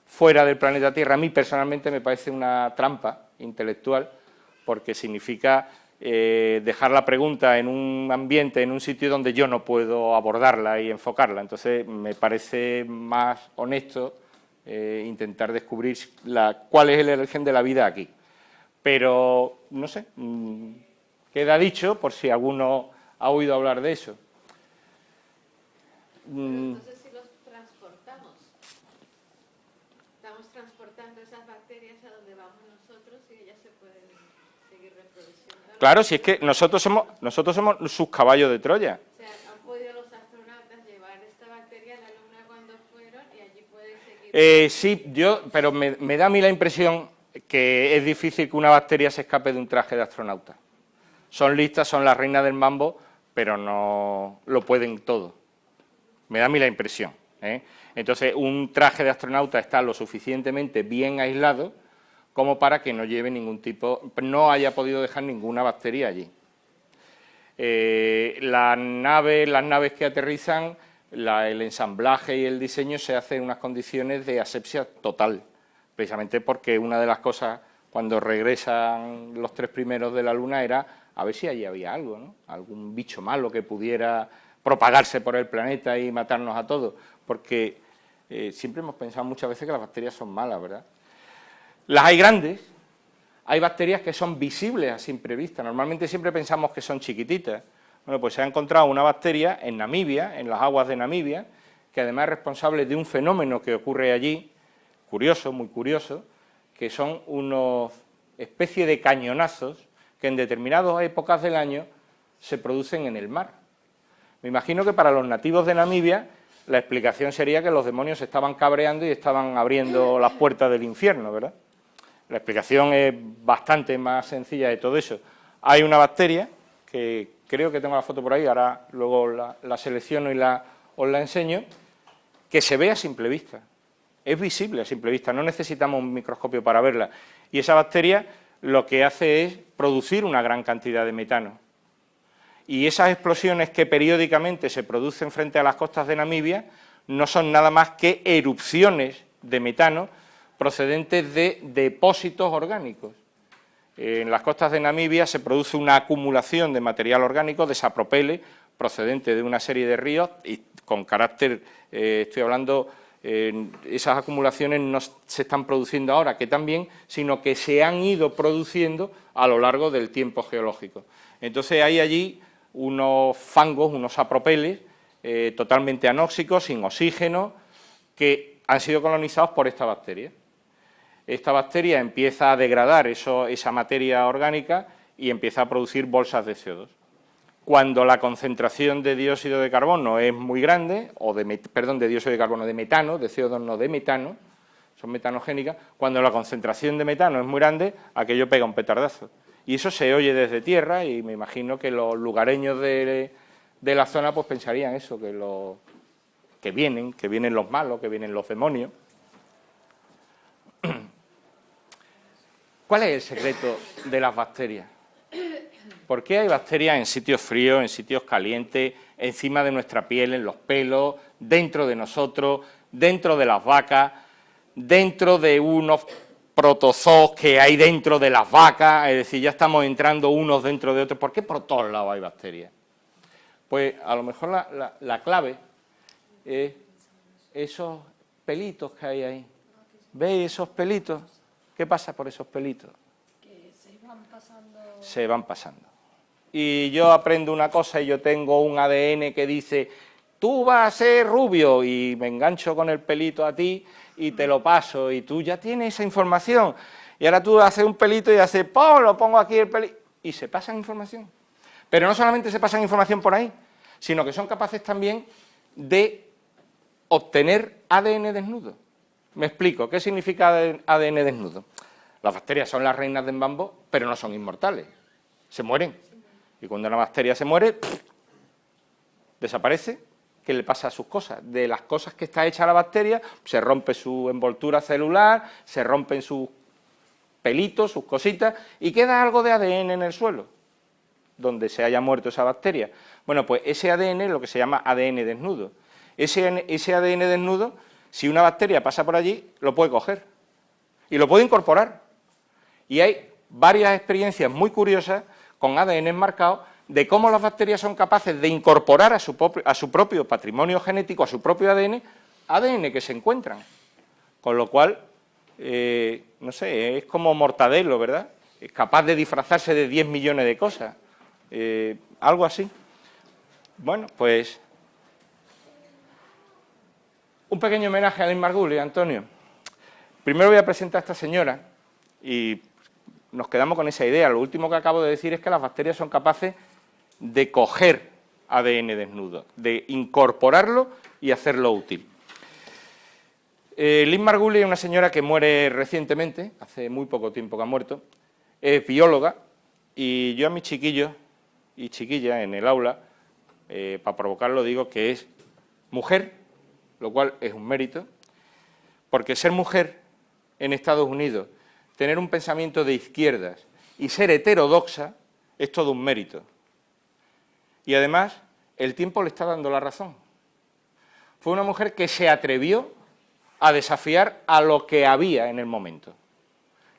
[SPEAKER 2] fuera del planeta Tierra, a mí personalmente me parece una trampa intelectual, porque significa dejar la pregunta en un ambiente, en un sitio donde yo no puedo abordarla y enfocarla. Entonces, me parece más honesto intentar descubrir cuál es el origen de la vida aquí. Pero, no sé, queda dicho por si alguno ha oído hablar de eso.
[SPEAKER 4] Entonces, si los transportamos, estamos transportando esas bacterias a donde vamos nosotros y ellas se pueden seguir reproduciendo.
[SPEAKER 2] Claro, si es que nosotros somos sus caballos de Troya.
[SPEAKER 4] O sea, han podido los astronautas llevar esta bacteria a la Luna cuando fueron y allí pueden seguir.
[SPEAKER 2] Sí, pero me da a mí la impresión que es difícil que una bacteria se escape de un traje de astronauta. Son listas, son las reinas del mambo, pero no lo pueden todo. Me da a mí la impresión, ¿eh? Entonces, un traje de astronauta está lo suficientemente bien aislado como para que no lleve ningún tipo, no haya podido dejar ninguna bacteria allí. Las naves que aterrizan, el ensamblaje y el diseño se hace en unas condiciones de asepsia total, precisamente porque una de las cosas cuando regresan los 3 primeros de la Luna era a ver si allí había algo, ¿no? Algún bicho malo que pudiera propagarse por el planeta y matarnos a todos, porque siempre hemos pensado muchas veces que las bacterias son malas, ¿verdad? Las hay grandes, hay bacterias que son visibles a simple vista, normalmente siempre pensamos que son chiquititas. Bueno, pues se ha encontrado una bacteria en Namibia, en las aguas de Namibia, que además es responsable de un fenómeno que ocurre allí, curioso, muy curioso, que son unos especie de cañonazos que en determinadas épocas del año se producen en el mar. Me imagino que para los nativos de Namibia la explicación sería que los demonios se estaban cabreando y estaban abriendo las puertas del infierno, ¿verdad? La explicación es bastante más sencilla de todo eso. Hay una bacteria, que creo que tengo la foto por ahí, ahora luego la selecciono y os la enseño, que se ve a simple vista. Es visible a simple vista, no necesitamos un microscopio para verla. Y esa bacteria lo que hace es producir una gran cantidad de metano. Y esas explosiones que periódicamente se producen frente a las costas de Namibia no son nada más que erupciones de metano procedentes de depósitos orgánicos. En las costas de Namibia se produce una acumulación de material orgánico, de sapropele, procedente de una serie de ríos y con carácter, estoy hablando, esas acumulaciones no se están produciendo ahora, que también, sino que se han ido produciendo a lo largo del tiempo geológico. Entonces hay allí unos fangos, unos sapropeles totalmente anóxicos, sin oxígeno, que han sido colonizados por esta bacteria. Esta bacteria empieza a degradar esa materia orgánica y empieza a producir bolsas de CO2. Cuando la concentración de dióxido de carbono es muy grande, de dióxido de carbono, de metano, de CO2 no, de metano, son metanogénicas, cuando la concentración de metano es muy grande, aquello pega un petardazo. Y eso se oye desde tierra y me imagino que los lugareños de la zona pues pensarían eso, que vienen los malos, que vienen los demonios. ¿Cuál es el secreto de las bacterias? ¿Por qué hay bacterias en sitios fríos, en sitios calientes, encima de nuestra piel, en los pelos, dentro de nosotros, dentro de las vacas, dentro de unos protozoos que hay dentro de las vacas? Es decir, ya estamos entrando unos dentro de otros. ¿Por qué por todos lados hay bacterias? Pues a lo mejor la clave es esos pelitos que hay ahí. ¿Veis esos pelitos? ¿Qué pasa por esos pelitos?
[SPEAKER 5] Que
[SPEAKER 2] se van pasando. Y yo aprendo una cosa y yo tengo un ADN que dice, tú vas a ser rubio, y me engancho con el pelito a ti y te lo paso, y tú ya tienes esa información. Y ahora tú haces un pelito y haces, ¡pum!, lo pongo aquí el pelito, y se pasan información. Pero no solamente se pasan información por ahí, sino que son capaces también de obtener ADN desnudo. Me explico, ¿qué significa ADN desnudo? Las bacterias son las reinas del mambo, pero no son inmortales, se mueren. Y cuando una bacteria se muere, desaparece. ¿Qué le pasa a sus cosas? De las cosas que está hecha la bacteria, se rompe su envoltura celular, se rompen sus pelitos, sus cositas, y queda algo de ADN en el suelo, donde se haya muerto esa bacteria. Bueno, pues ese ADN es lo que se llama ADN desnudo. Ese ADN desnudo, si una bacteria pasa por allí, lo puede coger y lo puede incorporar. Y hay varias experiencias muy curiosas con ADN marcados de cómo las bacterias son capaces de incorporar a su propio patrimonio genético, a su propio ADN que se encuentran. Con lo cual, no sé, es como Mortadelo, ¿verdad? Es capaz de disfrazarse de 10 millones de cosas. Algo así. Bueno, pues un pequeño homenaje a Lynn Margulis, Antonio. Primero voy a presentar a esta señora y nos quedamos con esa idea. Lo último que acabo de decir es que las bacterias son capaces de coger ADN desnudo, de incorporarlo y hacerlo útil. Lynn Margulis es una señora que muere recientemente, hace muy poco tiempo que ha muerto, es bióloga, y yo a mis chiquillos y chiquillas en el aula, para provocarlo, digo que es mujer, lo cual es un mérito, porque ser mujer en Estados Unidos, tener un pensamiento de izquierdas y ser heterodoxa es todo un mérito. Y además, el tiempo le está dando la razón. Fue una mujer que se atrevió a desafiar a lo que había en el momento.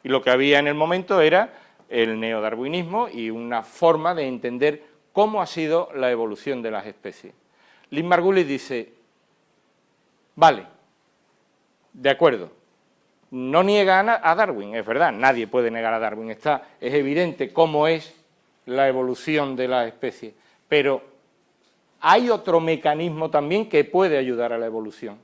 [SPEAKER 2] Y lo que había en el momento era el neodarwinismo y una forma de entender cómo ha sido la evolución de las especies. Lynn Margulis dice, vale, de acuerdo, no niega a Darwin, es verdad, nadie puede negar a Darwin, es evidente cómo es la evolución de las especies, pero hay otro mecanismo también que puede ayudar a la evolución.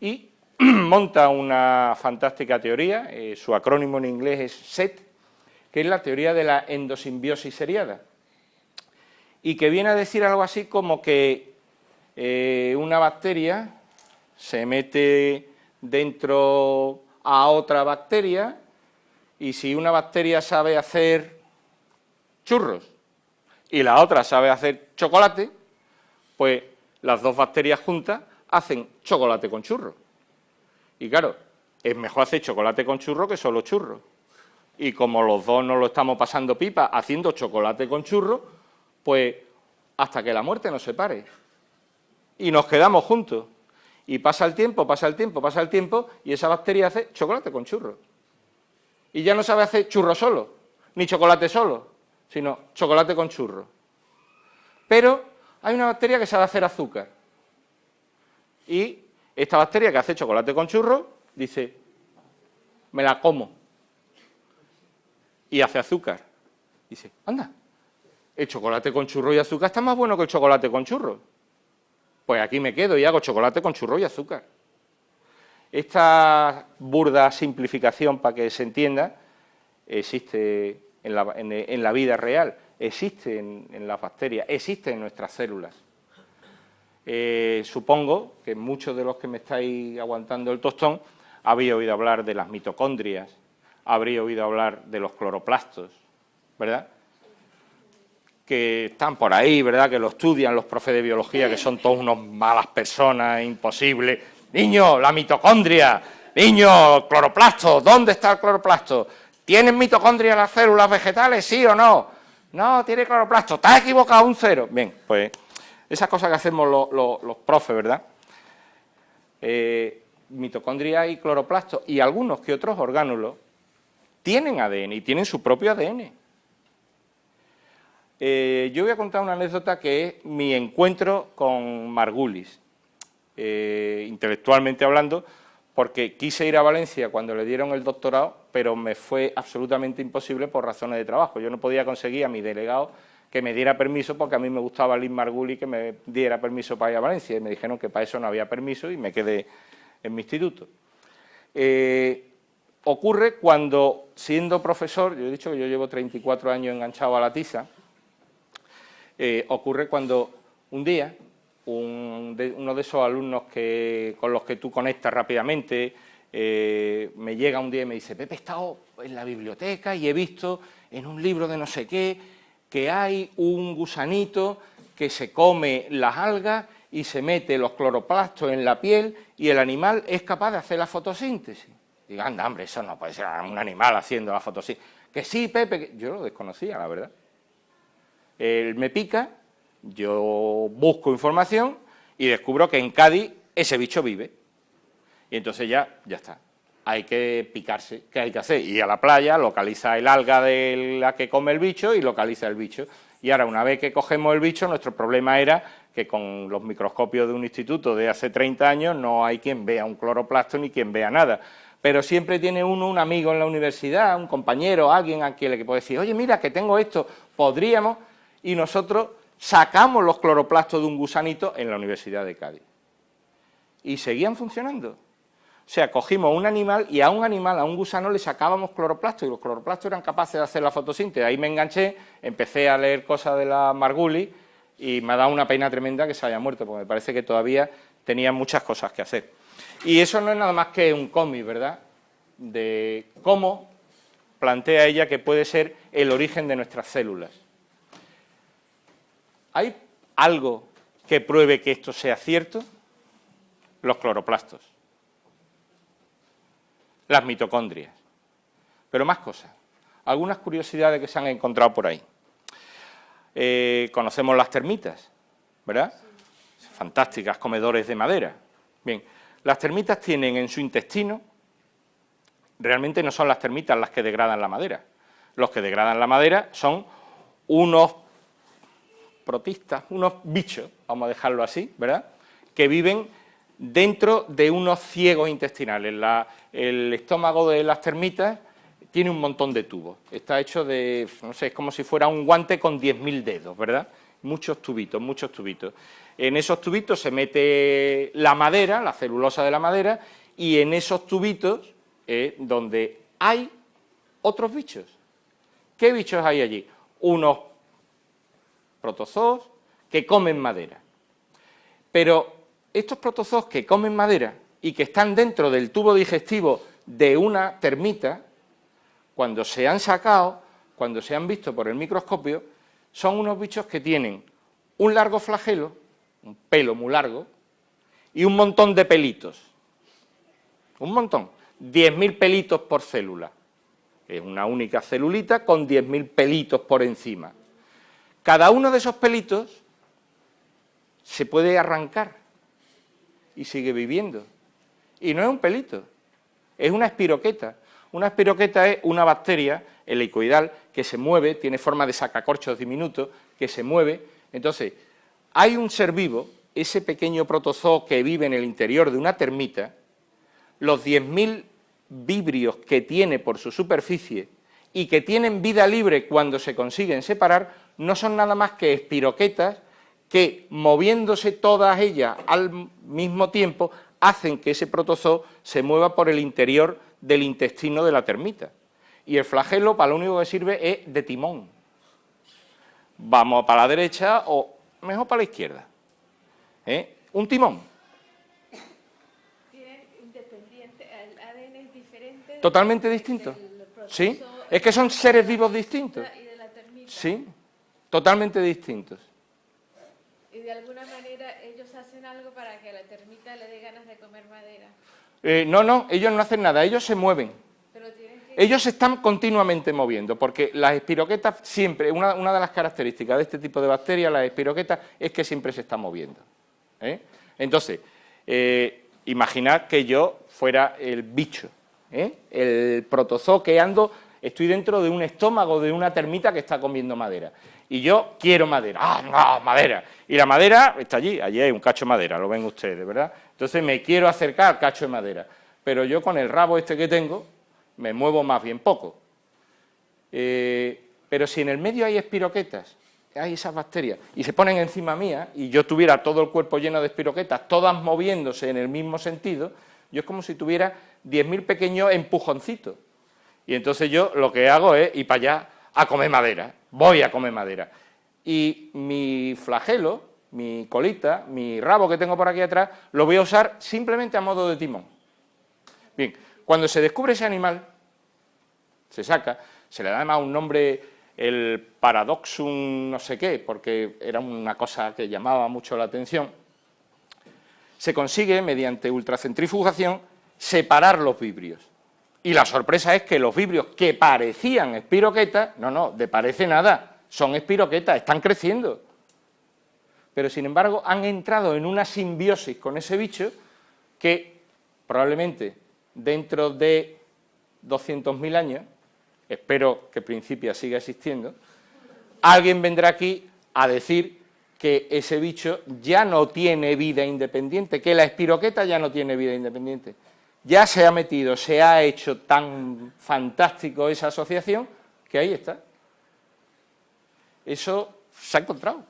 [SPEAKER 2] Y monta una fantástica teoría, su acrónimo en inglés es SET, que es la teoría de la endosimbiosis seriada, y que viene a decir algo así como que una bacteria se mete dentro a otra bacteria, y si una bacteria sabe hacer churros y la otra sabe hacer chocolate, pues las dos bacterias juntas hacen chocolate con churros. Y claro, es mejor hacer chocolate con churro que solo churros. Y como los dos nos lo estamos pasando pipa haciendo chocolate con churros, pues hasta que la muerte nos separe. Y nos quedamos juntos. Y pasa el tiempo, pasa el tiempo, pasa el tiempo, y esa bacteria hace chocolate con churros. Y ya no sabe hacer churro solo, ni chocolate solo, sino chocolate con churros. Pero hay una bacteria que sabe hacer azúcar. Y esta bacteria que hace chocolate con churros dice, me la como. Y hace azúcar. Dice, anda, el chocolate con churros y azúcar está más bueno que el chocolate con churros. Pues aquí me quedo y hago chocolate con churros y azúcar. Esta burda simplificación, para que se entienda, existe en la vida real, existe en las bacterias, existe en nuestras células. Supongo que muchos de los que me estáis aguantando el tostón habéis oído hablar de las mitocondrias, habréis oído hablar de los cloroplastos, ¿verdad? Que están por ahí, ¿verdad?, que lo estudian los profes de biología, que son todos unos malas personas, imposibles. Niño, la mitocondria, niño, cloroplasto, ¿dónde está el cloroplasto? ¿Tienen mitocondria las células vegetales, sí o no? No, tiene cloroplasto, te has equivocado, un 0. Bien, pues esas cosas que hacemos los profes, ¿verdad? Mitocondria y cloroplasto y algunos que otros orgánulos tienen ADN y tienen su propio ADN. Yo voy a contar una anécdota que es mi encuentro con Margulis, intelectualmente hablando, porque quise ir a Valencia cuando le dieron el doctorado, pero me fue absolutamente imposible por razones de trabajo. Yo no podía conseguir a mi delegado que me diera permiso, porque a mí me gustaba Liz Margulis que me diera permiso para ir a Valencia, y me dijeron que para eso no había permiso y me quedé en mi instituto. Ocurre cuando, siendo profesor, yo he dicho que yo llevo 34 años enganchado a la tiza, ocurre cuando un día uno de esos alumnos con los que tú conectas rápidamente me llega un día y me dice, Pepe, he estado en la biblioteca y he visto en un libro de no sé qué que hay un gusanito que se come las algas y se mete los cloroplastos en la piel y el animal es capaz de hacer la fotosíntesis. Digo, anda, hombre, eso no puede ser un animal haciendo la fotosíntesis. Que sí, Pepe, yo lo desconocía, la verdad. Él me pica, yo busco información y descubro que en Cádiz ese bicho vive. Y entonces ya está. Hay que picarse. ¿Qué hay que hacer? Ir a la playa, localiza el alga de la que come el bicho y localiza el bicho. Y ahora, una vez que cogemos el bicho, nuestro problema era que con los microscopios de un instituto de hace 30 años no hay quien vea un cloroplasto ni quien vea nada. Pero siempre tiene uno un amigo en la universidad, un compañero, alguien a quien le puede decir, oye, mira, que tengo esto, podríamos... Y nosotros sacamos los cloroplastos de un gusanito en la Universidad de Cádiz. Y seguían funcionando. O sea, cogimos un animal y a un gusano le sacábamos cloroplastos y los cloroplastos eran capaces de hacer la fotosíntesis. Ahí me enganché, empecé a leer cosas de la Margulis y me ha dado una pena tremenda que se haya muerto, porque me parece que todavía tenía muchas cosas que hacer. Y eso no es nada más que un cómic, ¿verdad?, de cómo plantea ella que puede ser el origen de nuestras células. ¿Hay algo que pruebe que esto sea cierto? Los cloroplastos, las mitocondrias, pero más cosas, algunas curiosidades que se han encontrado por ahí. Conocemos las termitas, ¿verdad? Fantásticas, comedores de madera. Bien, las termitas tienen en su intestino, realmente no son las termitas las que degradan la madera, los que degradan la madera son unos protistas, unos bichos, vamos a dejarlo así, ¿verdad?, que viven dentro de unos ciegos intestinales. El estómago de las termitas tiene un montón de tubos, está hecho de, no sé, es como si fuera un guante con 10.000 dedos, ¿verdad?, muchos tubitos, muchos tubitos. En esos tubitos se mete la madera, la celulosa de la madera, y en esos tubitos es donde hay otros bichos. ¿Qué bichos hay allí? Unos protozoos que comen madera. Pero estos protozoos que comen madera y que están dentro del tubo digestivo de una termita, cuando se han sacado, cuando se han visto por el microscopio, son unos bichos que tienen un largo flagelo, un pelo muy largo, y un montón de pelitos. Un montón. 10.000 pelitos por célula. Es una única celulita con 10.000 pelitos por encima. Cada uno de esos pelitos se puede arrancar y sigue viviendo. Y no es un pelito, es una espiroqueta. Una espiroqueta es una bacteria helicoidal que se mueve, tiene forma de sacacorchos diminutos, que se mueve. Entonces, hay un ser vivo, ese pequeño protozoo que vive en el interior de una termita, los 10.000 vibrios que tiene por su superficie y que tienen vida libre cuando se consiguen separar, no son nada más que espiroquetas que, moviéndose todas ellas al mismo tiempo, hacen que ese protozoo se mueva por el interior del intestino de la termita. Y el flagelo, para lo único que sirve, es de timón. Vamos para la derecha o mejor para la izquierda. Un timón.
[SPEAKER 4] Independiente, el ADN es diferente.
[SPEAKER 2] Totalmente distinto. Sí, es que son seres vivos distintos.
[SPEAKER 4] Y de la termita.
[SPEAKER 2] Sí, totalmente distintos.
[SPEAKER 4] Y de alguna manera ellos hacen algo para que a la termita le dé ganas de comer madera.
[SPEAKER 2] No, ellos no hacen nada, ellos se mueven.
[SPEAKER 4] Pero tienen que...
[SPEAKER 2] Ellos se están continuamente moviendo, porque las espiroquetas siempre, una de las características de este tipo de bacterias, las espiroquetas, es que siempre se están moviendo. Entonces, imaginad que yo fuera el bicho, el protozoo que ando, estoy dentro de un estómago de una termita que está comiendo madera. Y yo quiero madera. ¡Ah, no, madera! Y la madera está allí hay un cacho de madera, lo ven ustedes, ¿verdad? Entonces me quiero acercar al cacho de madera. Pero yo con el rabo este que tengo, me muevo más bien poco. Pero si en el medio hay espiroquetas, hay esas bacterias, y se ponen encima mía, y yo tuviera todo el cuerpo lleno de espiroquetas, todas moviéndose en el mismo sentido, yo es como si tuviera 10.000 pequeños empujoncitos. Y entonces yo lo que hago es ir para allá a comer madera, voy a comer madera. Y mi flagelo, mi colita, mi rabo que tengo por aquí atrás, lo voy a usar simplemente a modo de timón. Bien, cuando se descubre ese animal, se saca, se le da además un nombre, el Paradoxum no sé qué, porque era una cosa que llamaba mucho la atención, se consigue, mediante ultracentrifugación, separar los vibrios. Y la sorpresa es que los vibrios que parecían espiroquetas, no, de parece nada, son espiroquetas, están creciendo. Pero sin embargo han entrado en una simbiosis con ese bicho que probablemente dentro de 200.000 años, espero que Principia siga existiendo, alguien vendrá aquí a decir que ese bicho ya no tiene vida independiente, que la espiroqueta ya no tiene vida independiente. Ya se ha metido, se ha hecho tan fantástico esa asociación que ahí está. Eso se ha encontrado.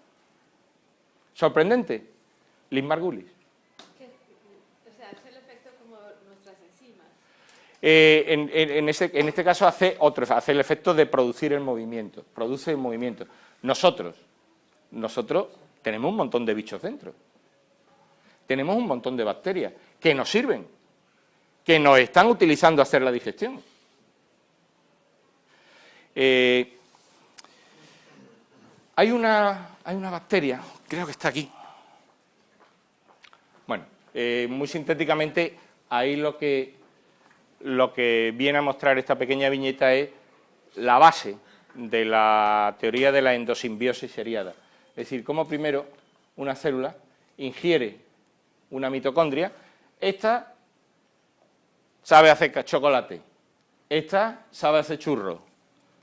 [SPEAKER 2] Sorprendente. Liz Margulis.
[SPEAKER 4] O sea, hace el efecto como nuestras enzimas.
[SPEAKER 2] En este caso hace el efecto de producir el movimiento. Produce el movimiento. Nosotros tenemos un montón de bichos dentro. Tenemos un montón de bacterias que nos sirven, que nos están utilizando a hacer la digestión. Hay una bacteria, creo que está aquí. Bueno, muy sintéticamente, ahí lo que viene a mostrar esta pequeña viñeta es la base de la teoría de la endosimbiosis seriada. Es decir, cómo primero una célula ingiere una mitocondria, esta sabe hacer chocolate, esta sabe hacer churros,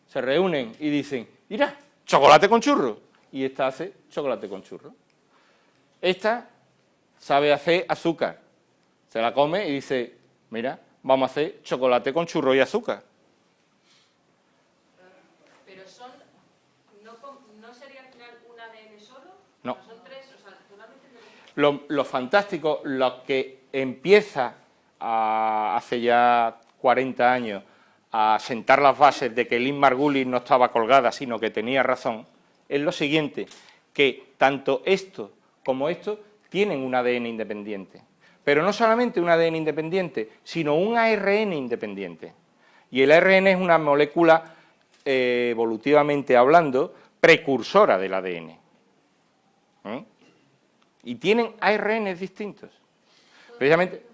[SPEAKER 2] se reúnen y dicen, mira, chocolate con churros, y esta hace chocolate con churros. Esta sabe hacer azúcar, se la come y dice, mira, vamos a hacer chocolate con churros y azúcar.
[SPEAKER 3] Pero ¿no sería al final un ADN solo?
[SPEAKER 2] No.
[SPEAKER 3] Son tres, o sea, totalmente...
[SPEAKER 2] Lo fantástico, lo que empieza hace ya 40 años a sentar las bases de que Lynn Margulis no estaba colgada, sino que tenía razón, es lo siguiente, que tanto esto como esto tienen un ADN independiente. Pero no solamente un ADN independiente, sino un ARN independiente. Y el ARN es una molécula, evolutivamente hablando, precursora del ADN. Y tienen ARN distintos. Precisamente,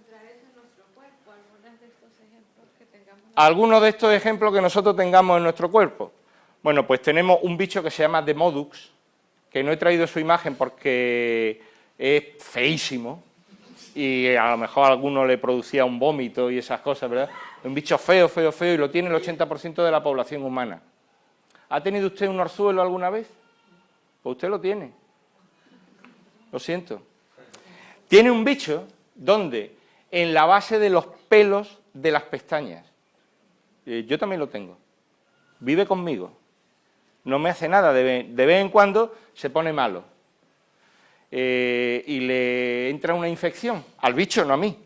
[SPEAKER 2] algunos de estos ejemplos que nosotros tengamos en nuestro cuerpo. Bueno, pues tenemos un bicho que se llama Demodux, que no he traído su imagen porque es feísimo y a lo mejor a alguno le producía un vómito y esas cosas, ¿verdad? Un bicho feo, feo, feo, y lo tiene el 80% de la población humana. ¿Ha tenido usted un orzuelo alguna vez? Pues usted lo tiene. Lo siento. Tiene un bicho donde en la base de los pelos de las pestañas. Yo también lo tengo. Vive conmigo. No me hace nada. De vez en cuando se pone malo. Y le entra una infección. Al bicho, no a mí.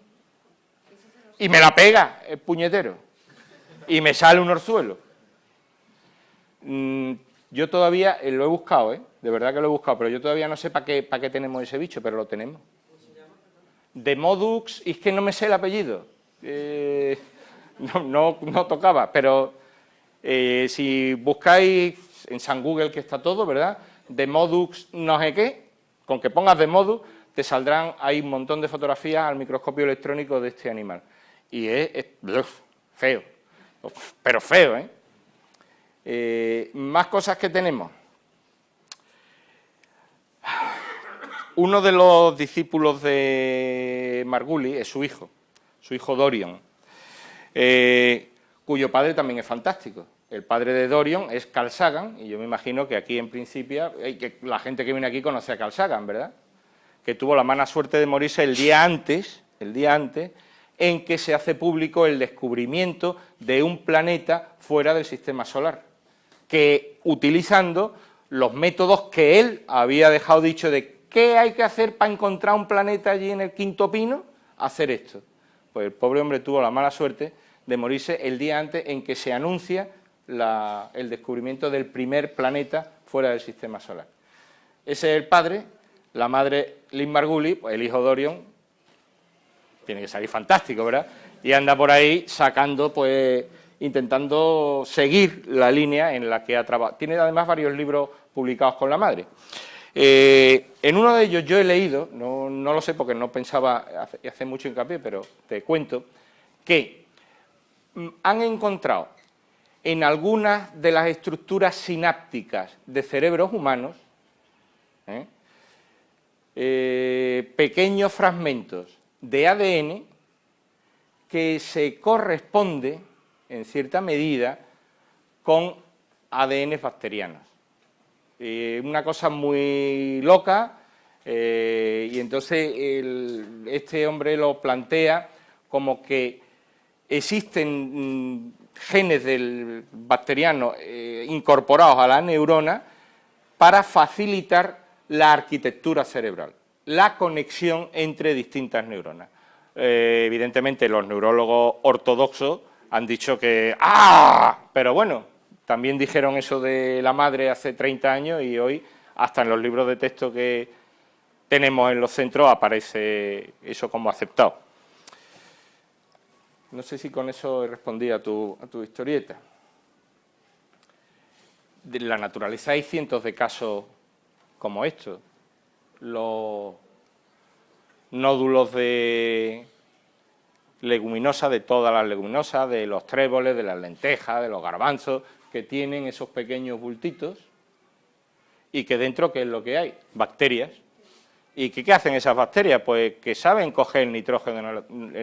[SPEAKER 2] Y me la pega el puñetero. Y me sale un orzuelo. Yo todavía lo he buscado, de verdad que lo he buscado, pero yo todavía no sé para qué tenemos ese bicho, pero lo tenemos. Demodux, y es que no me sé el apellido. No tocaba, pero si buscáis en San Google, que está todo, ¿verdad? Demodux no sé qué, con que pongas Demodux, te saldrán ahí un montón de fotografías al microscopio electrónico de este animal. Y es feo, pero feo, más cosas que tenemos. Uno de los discípulos de Margulis es su hijo Dorion, cuyo padre también es fantástico. El padre de Dorion es Carl Sagan, y yo me imagino que aquí en principio, que la gente que viene aquí conoce a Carl Sagan, ¿verdad? Que tuvo la mala suerte de morirse el día antes en que se hace público el descubrimiento de un planeta fuera del sistema solar, que utilizando los métodos que él había dejado dicho de qué hay que hacer para encontrar un planeta allí en el Quinto Pino, hacer esto. Pues el pobre hombre tuvo la mala suerte de morirse el día antes en que se anuncia el descubrimiento del primer planeta fuera del sistema solar. Ese es el padre, la madre Lynn Margulis, pues el hijo Dorion, tiene que salir fantástico, ¿verdad? Y anda por ahí sacando, pues, intentando seguir la línea en la que ha trabajado. Tiene además varios libros publicados con la madre. En uno de ellos yo he leído, no lo sé porque no pensaba hacer mucho hincapié, pero te cuento, que han encontrado en algunas de las estructuras sinápticas de cerebros humanos pequeños fragmentos de ADN que se corresponde, en cierta medida, con ADN bacterianos. Una cosa muy loca, y entonces este hombre lo plantea como que existen genes del bacteriano incorporados a la neurona para facilitar la arquitectura cerebral, la conexión entre distintas neuronas. Evidentemente los neurólogos ortodoxos han dicho que ¡ah! Pero bueno, también dijeron eso de la madre hace 30 años y hoy hasta en los libros de texto que tenemos en los centros aparece eso como aceptado. No sé si con eso he respondido a tu historieta. De la naturaleza hay cientos de casos como estos. Los nódulos de leguminosa, de todas las leguminosas, de los tréboles, de las lentejas, de los garbanzos, que tienen esos pequeños bultitos y que dentro, ¿qué es lo que hay? Bacterias. ¿Y qué hacen esas bacterias? Pues que saben coger el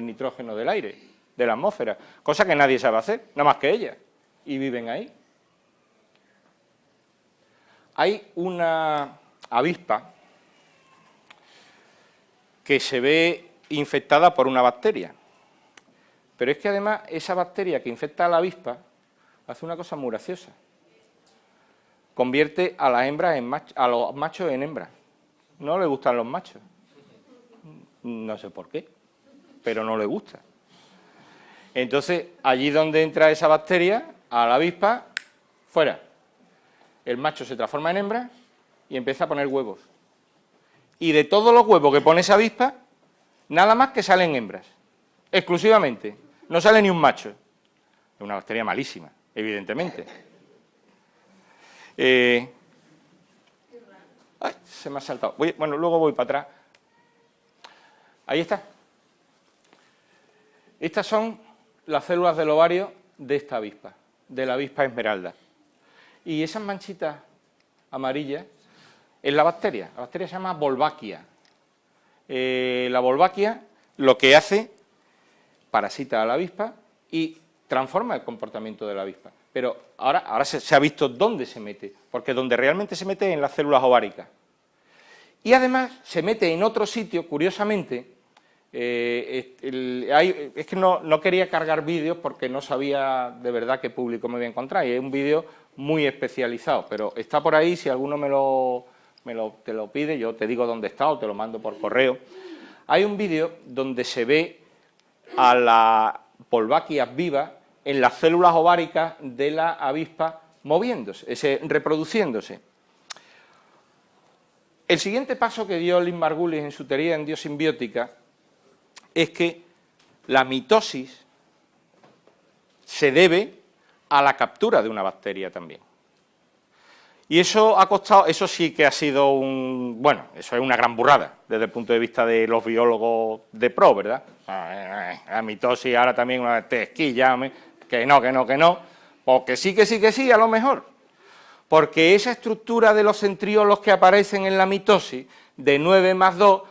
[SPEAKER 2] nitrógeno del aire, de la atmósfera, cosa que nadie sabe hacer, nada más que ellas, y viven ahí. Hay una avispa que se ve infectada por una bacteria, pero es que además esa bacteria que infecta a la avispa hace una cosa muy graciosa. Convierte a las hembras a los machos en hembras. No le gustan los machos. No sé por qué, pero no le gusta. Entonces, allí donde entra esa bacteria, a la avispa, fuera. El macho se transforma en hembra y empieza a poner huevos. Y de todos los huevos que pone esa avispa, nada más que salen hembras, exclusivamente. No sale ni un macho. Es una bacteria malísima, evidentemente. Ay, se me ha saltado. Bueno, luego voy para atrás. Ahí está. Estas son las células del ovario de esta avispa, de la avispa esmeralda. Y esas manchitas amarillas es la bacteria. La bacteria se llama Wolbachia. La Wolbachia lo que hace, parasita a la avispa y transforma el comportamiento de la avispa. Pero ahora se ha visto dónde se mete, porque donde realmente se mete es en las células ováricas. Y además se mete en otro sitio, curiosamente, es que no quería cargar vídeos porque no sabía de verdad qué público me voy a encontrar, y es un vídeo muy especializado, pero está por ahí, si alguno te lo pide, yo te digo dónde está o te lo mando por correo. Hay un vídeo donde se ve a la Wolbachia viva en las células ováricas de la avispa moviéndose, reproduciéndose. El siguiente paso que dio Lynn Margulis en su teoría endosimbiótica es que la mitosis se debe a la captura de una bacteria también. Y eso ha costado, eso sí que ha sido eso es una gran burrada desde el punto de vista de los biólogos de pro, ¿verdad? La mitosis ahora también una tesquilla, que no, porque sí, a lo mejor. Porque esa estructura de los centriolos que aparecen en la mitosis, de 9+2,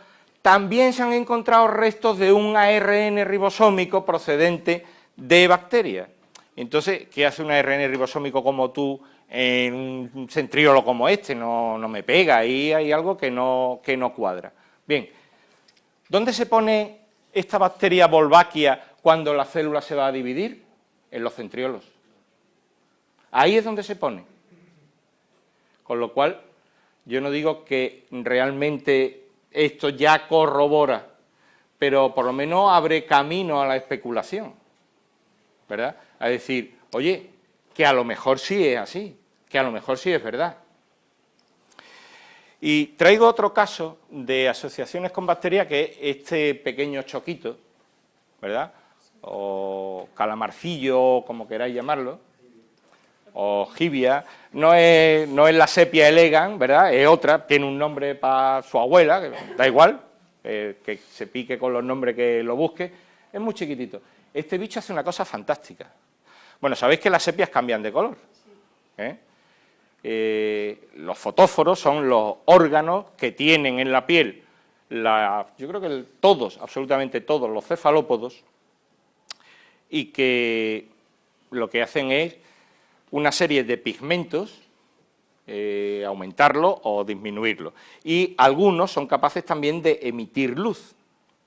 [SPEAKER 2] también se han encontrado restos de un ARN ribosómico procedente de bacterias. Entonces, ¿qué hace un ARN ribosómico como tú en un centriolo como este? No me pega, ahí hay algo que no cuadra. Bien, ¿dónde se pone esta bacteria Wolbachia cuando la célula se va a dividir? En los centriolos. Ahí es donde se pone. Con lo cual, yo no digo que realmente esto ya corrobora, pero por lo menos abre camino a la especulación, ¿verdad? A decir, oye, que a lo mejor sí es así, que a lo mejor sí es verdad. Y traigo otro caso de asociaciones con bacterias, que es este pequeño choquito, ¿verdad? O calamarcillo, como queráis llamarlo, o jibia. No es la sepia elegans, ¿verdad? Es otra, tiene un nombre para su abuela, que da igual, que se pique con los nombres que lo busque. Es muy chiquitito. Este bicho hace una cosa fantástica. Bueno, sabéis que las sepias cambian de color. Los fotóforos son los órganos que tienen en la piel, yo creo que absolutamente todos los cefalópodos, y que lo que hacen es una serie de pigmentos, aumentarlo o disminuirlo. Y algunos son capaces también de emitir luz.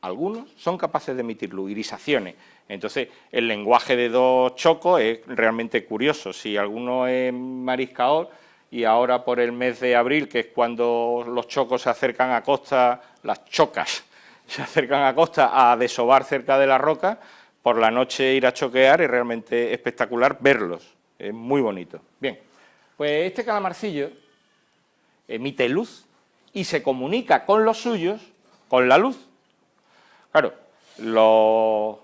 [SPEAKER 2] Algunos son capaces de emitir luz, irisaciones. Entonces, el lenguaje de dos chocos es realmente curioso. Si alguno es mariscaor y ahora por el mes de abril, que es cuando los chocos se acercan a costa, las chocas se acercan a costa a desovar cerca de la roca, por la noche ir a choquear es realmente espectacular verlos. Es muy bonito. Bien, pues este calamarcillo emite luz y se comunica con los suyos con la luz. Claro, los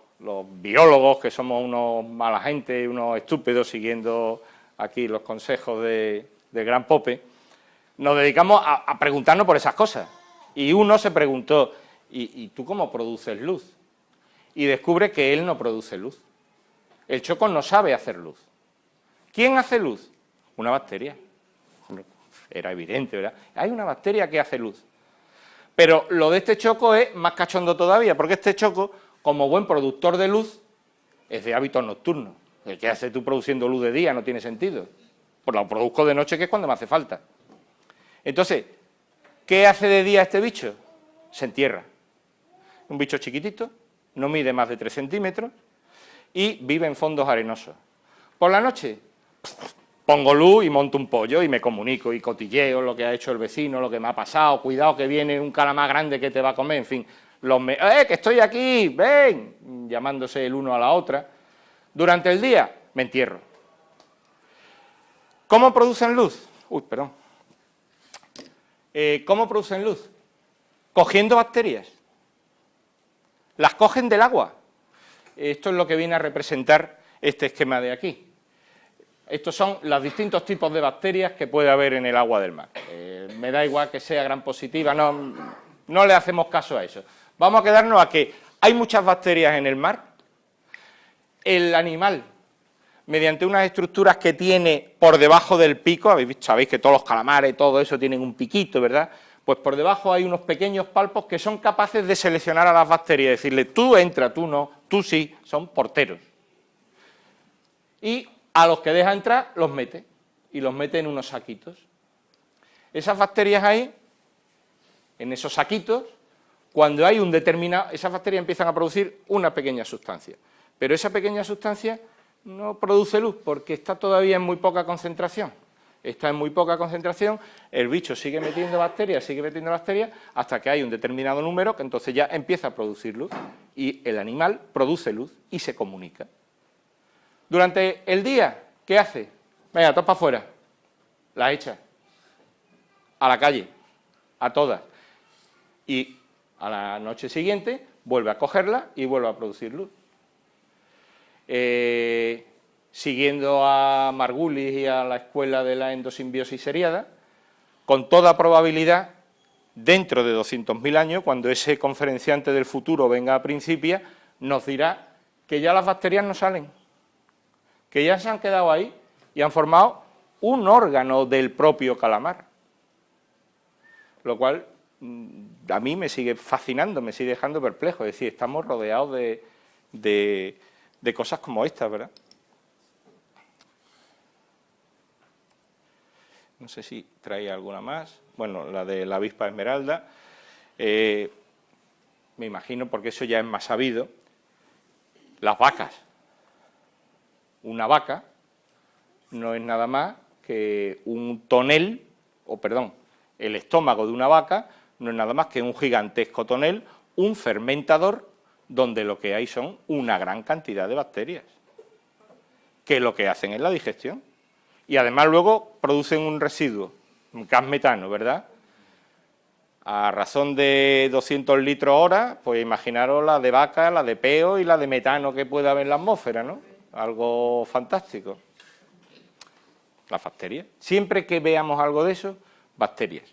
[SPEAKER 2] biólogos, que somos unos mala gente, unos estúpidos, siguiendo aquí los consejos del gran Pope, nos dedicamos a preguntarnos por esas cosas. Y uno se preguntó, ¿y tú cómo produces luz? Y descubre que él no produce luz. El choco no sabe hacer luz. ¿Quién hace luz? Una bacteria. Era evidente, ¿verdad? Hay una bacteria que hace luz. Pero lo de este choco es más cachondo todavía, porque este choco, como buen productor de luz, es de hábitos nocturnos. ¿Qué haces tú produciendo luz de día? No tiene sentido. Pues lo produzco de noche, que es cuando me hace falta. Entonces, ¿qué hace de día este bicho? Se entierra. Un bicho chiquitito, no mide más de 3 centímetros y vive en fondos arenosos. Por la noche, pongo luz y monto un pollo y me comunico y cotilleo lo que ha hecho el vecino, lo que me ha pasado, cuidado que viene un calamar grande que te va a comer, en fin. Que estoy aquí, ven, llamándose el uno a la otra. Durante el día me entierro. ¿Cómo producen luz? ¿Cómo producen luz? Cogiendo bacterias. Las cogen del agua. Esto es lo que viene a representar este esquema de aquí. Estos son los distintos tipos de bacterias que puede haber en el agua del mar. Me da igual que sea gram positiva, no le hacemos caso a eso. Vamos a quedarnos a que hay muchas bacterias en el mar. El animal, mediante unas estructuras que tiene por debajo del pico, sabéis que todos los calamares, todo eso tienen un piquito, ¿verdad? Pues por debajo hay unos pequeños palpos que son capaces de seleccionar a las bacterias, decirle, tú entra, tú no, tú sí, son porteros. Y a los que deja entrar, los mete, y los mete en unos saquitos. Esas bacterias ahí, en esos saquitos, cuando hay un determinado, esas bacterias empiezan a producir una pequeña sustancia, pero esa pequeña sustancia no produce luz porque está todavía en muy poca concentración. Está en muy poca concentración, el bicho sigue metiendo bacterias, hasta que hay un determinado número que entonces ya empieza a producir luz y el animal produce luz y se comunica. Durante el día, ¿qué hace? Venga, todas para afuera, las echa a la calle, a todas, y a la noche siguiente vuelve a cogerla y vuelve a producir luz. Siguiendo a Margulis y a la escuela de la endosimbiosis seriada, con toda probabilidad, dentro de 200.000 años, cuando ese conferenciante del futuro venga a Principia, nos dirá que ya las bacterias no salen, que ya se han quedado ahí y han formado un órgano del propio calamar. Lo cual a mí me sigue fascinando, me sigue dejando perplejo, es decir, estamos rodeados de cosas como estas, ¿verdad? No sé si traía alguna más. Bueno, la de la avispa esmeralda. Me imagino, porque eso ya es más sabido. Las vacas. Una vaca no es nada más que un tonel, el estómago de una vaca no es nada más que un gigantesco tonel, un fermentador, donde lo que hay son una gran cantidad de bacterias, que lo que hacen es la digestión. Y además luego producen un residuo, un gas metano, ¿verdad? A razón de 200 litros hora, pues imaginaros la de vaca, la de peo y la de metano que puede haber en la atmósfera, ¿no? Algo fantástico. Las bacterias. Siempre que veamos algo de eso, bacterias.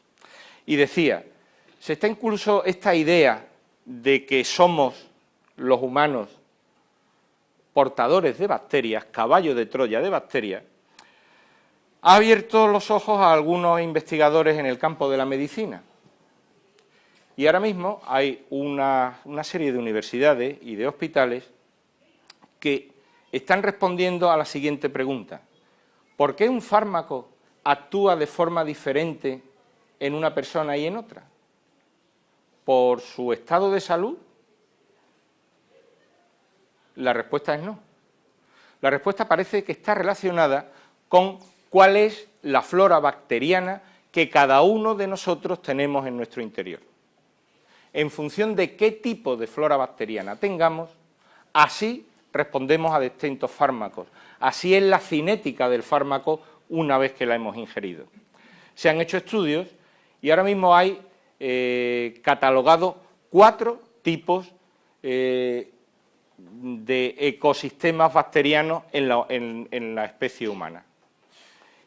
[SPEAKER 2] Y decía, se está incluso esta idea de que somos los humanos portadores de bacterias, caballo de Troya de bacterias, ha abierto los ojos a algunos investigadores en el campo de la medicina. Y ahora mismo hay una serie de universidades y de hospitales que están respondiendo a la siguiente pregunta. ¿Por qué un fármaco actúa de forma diferente en una persona y en otra? ¿Por su estado de salud? La respuesta es no. La respuesta parece que está relacionada con cuál es la flora bacteriana que cada uno de nosotros tenemos en nuestro interior. En función de qué tipo de flora bacteriana tengamos, así respondemos a distintos fármacos. Así es la cinética del fármaco una vez que la hemos ingerido. Se han hecho estudios y ahora mismo hay catalogados 4 tipos de ecosistemas bacterianos en la especie humana.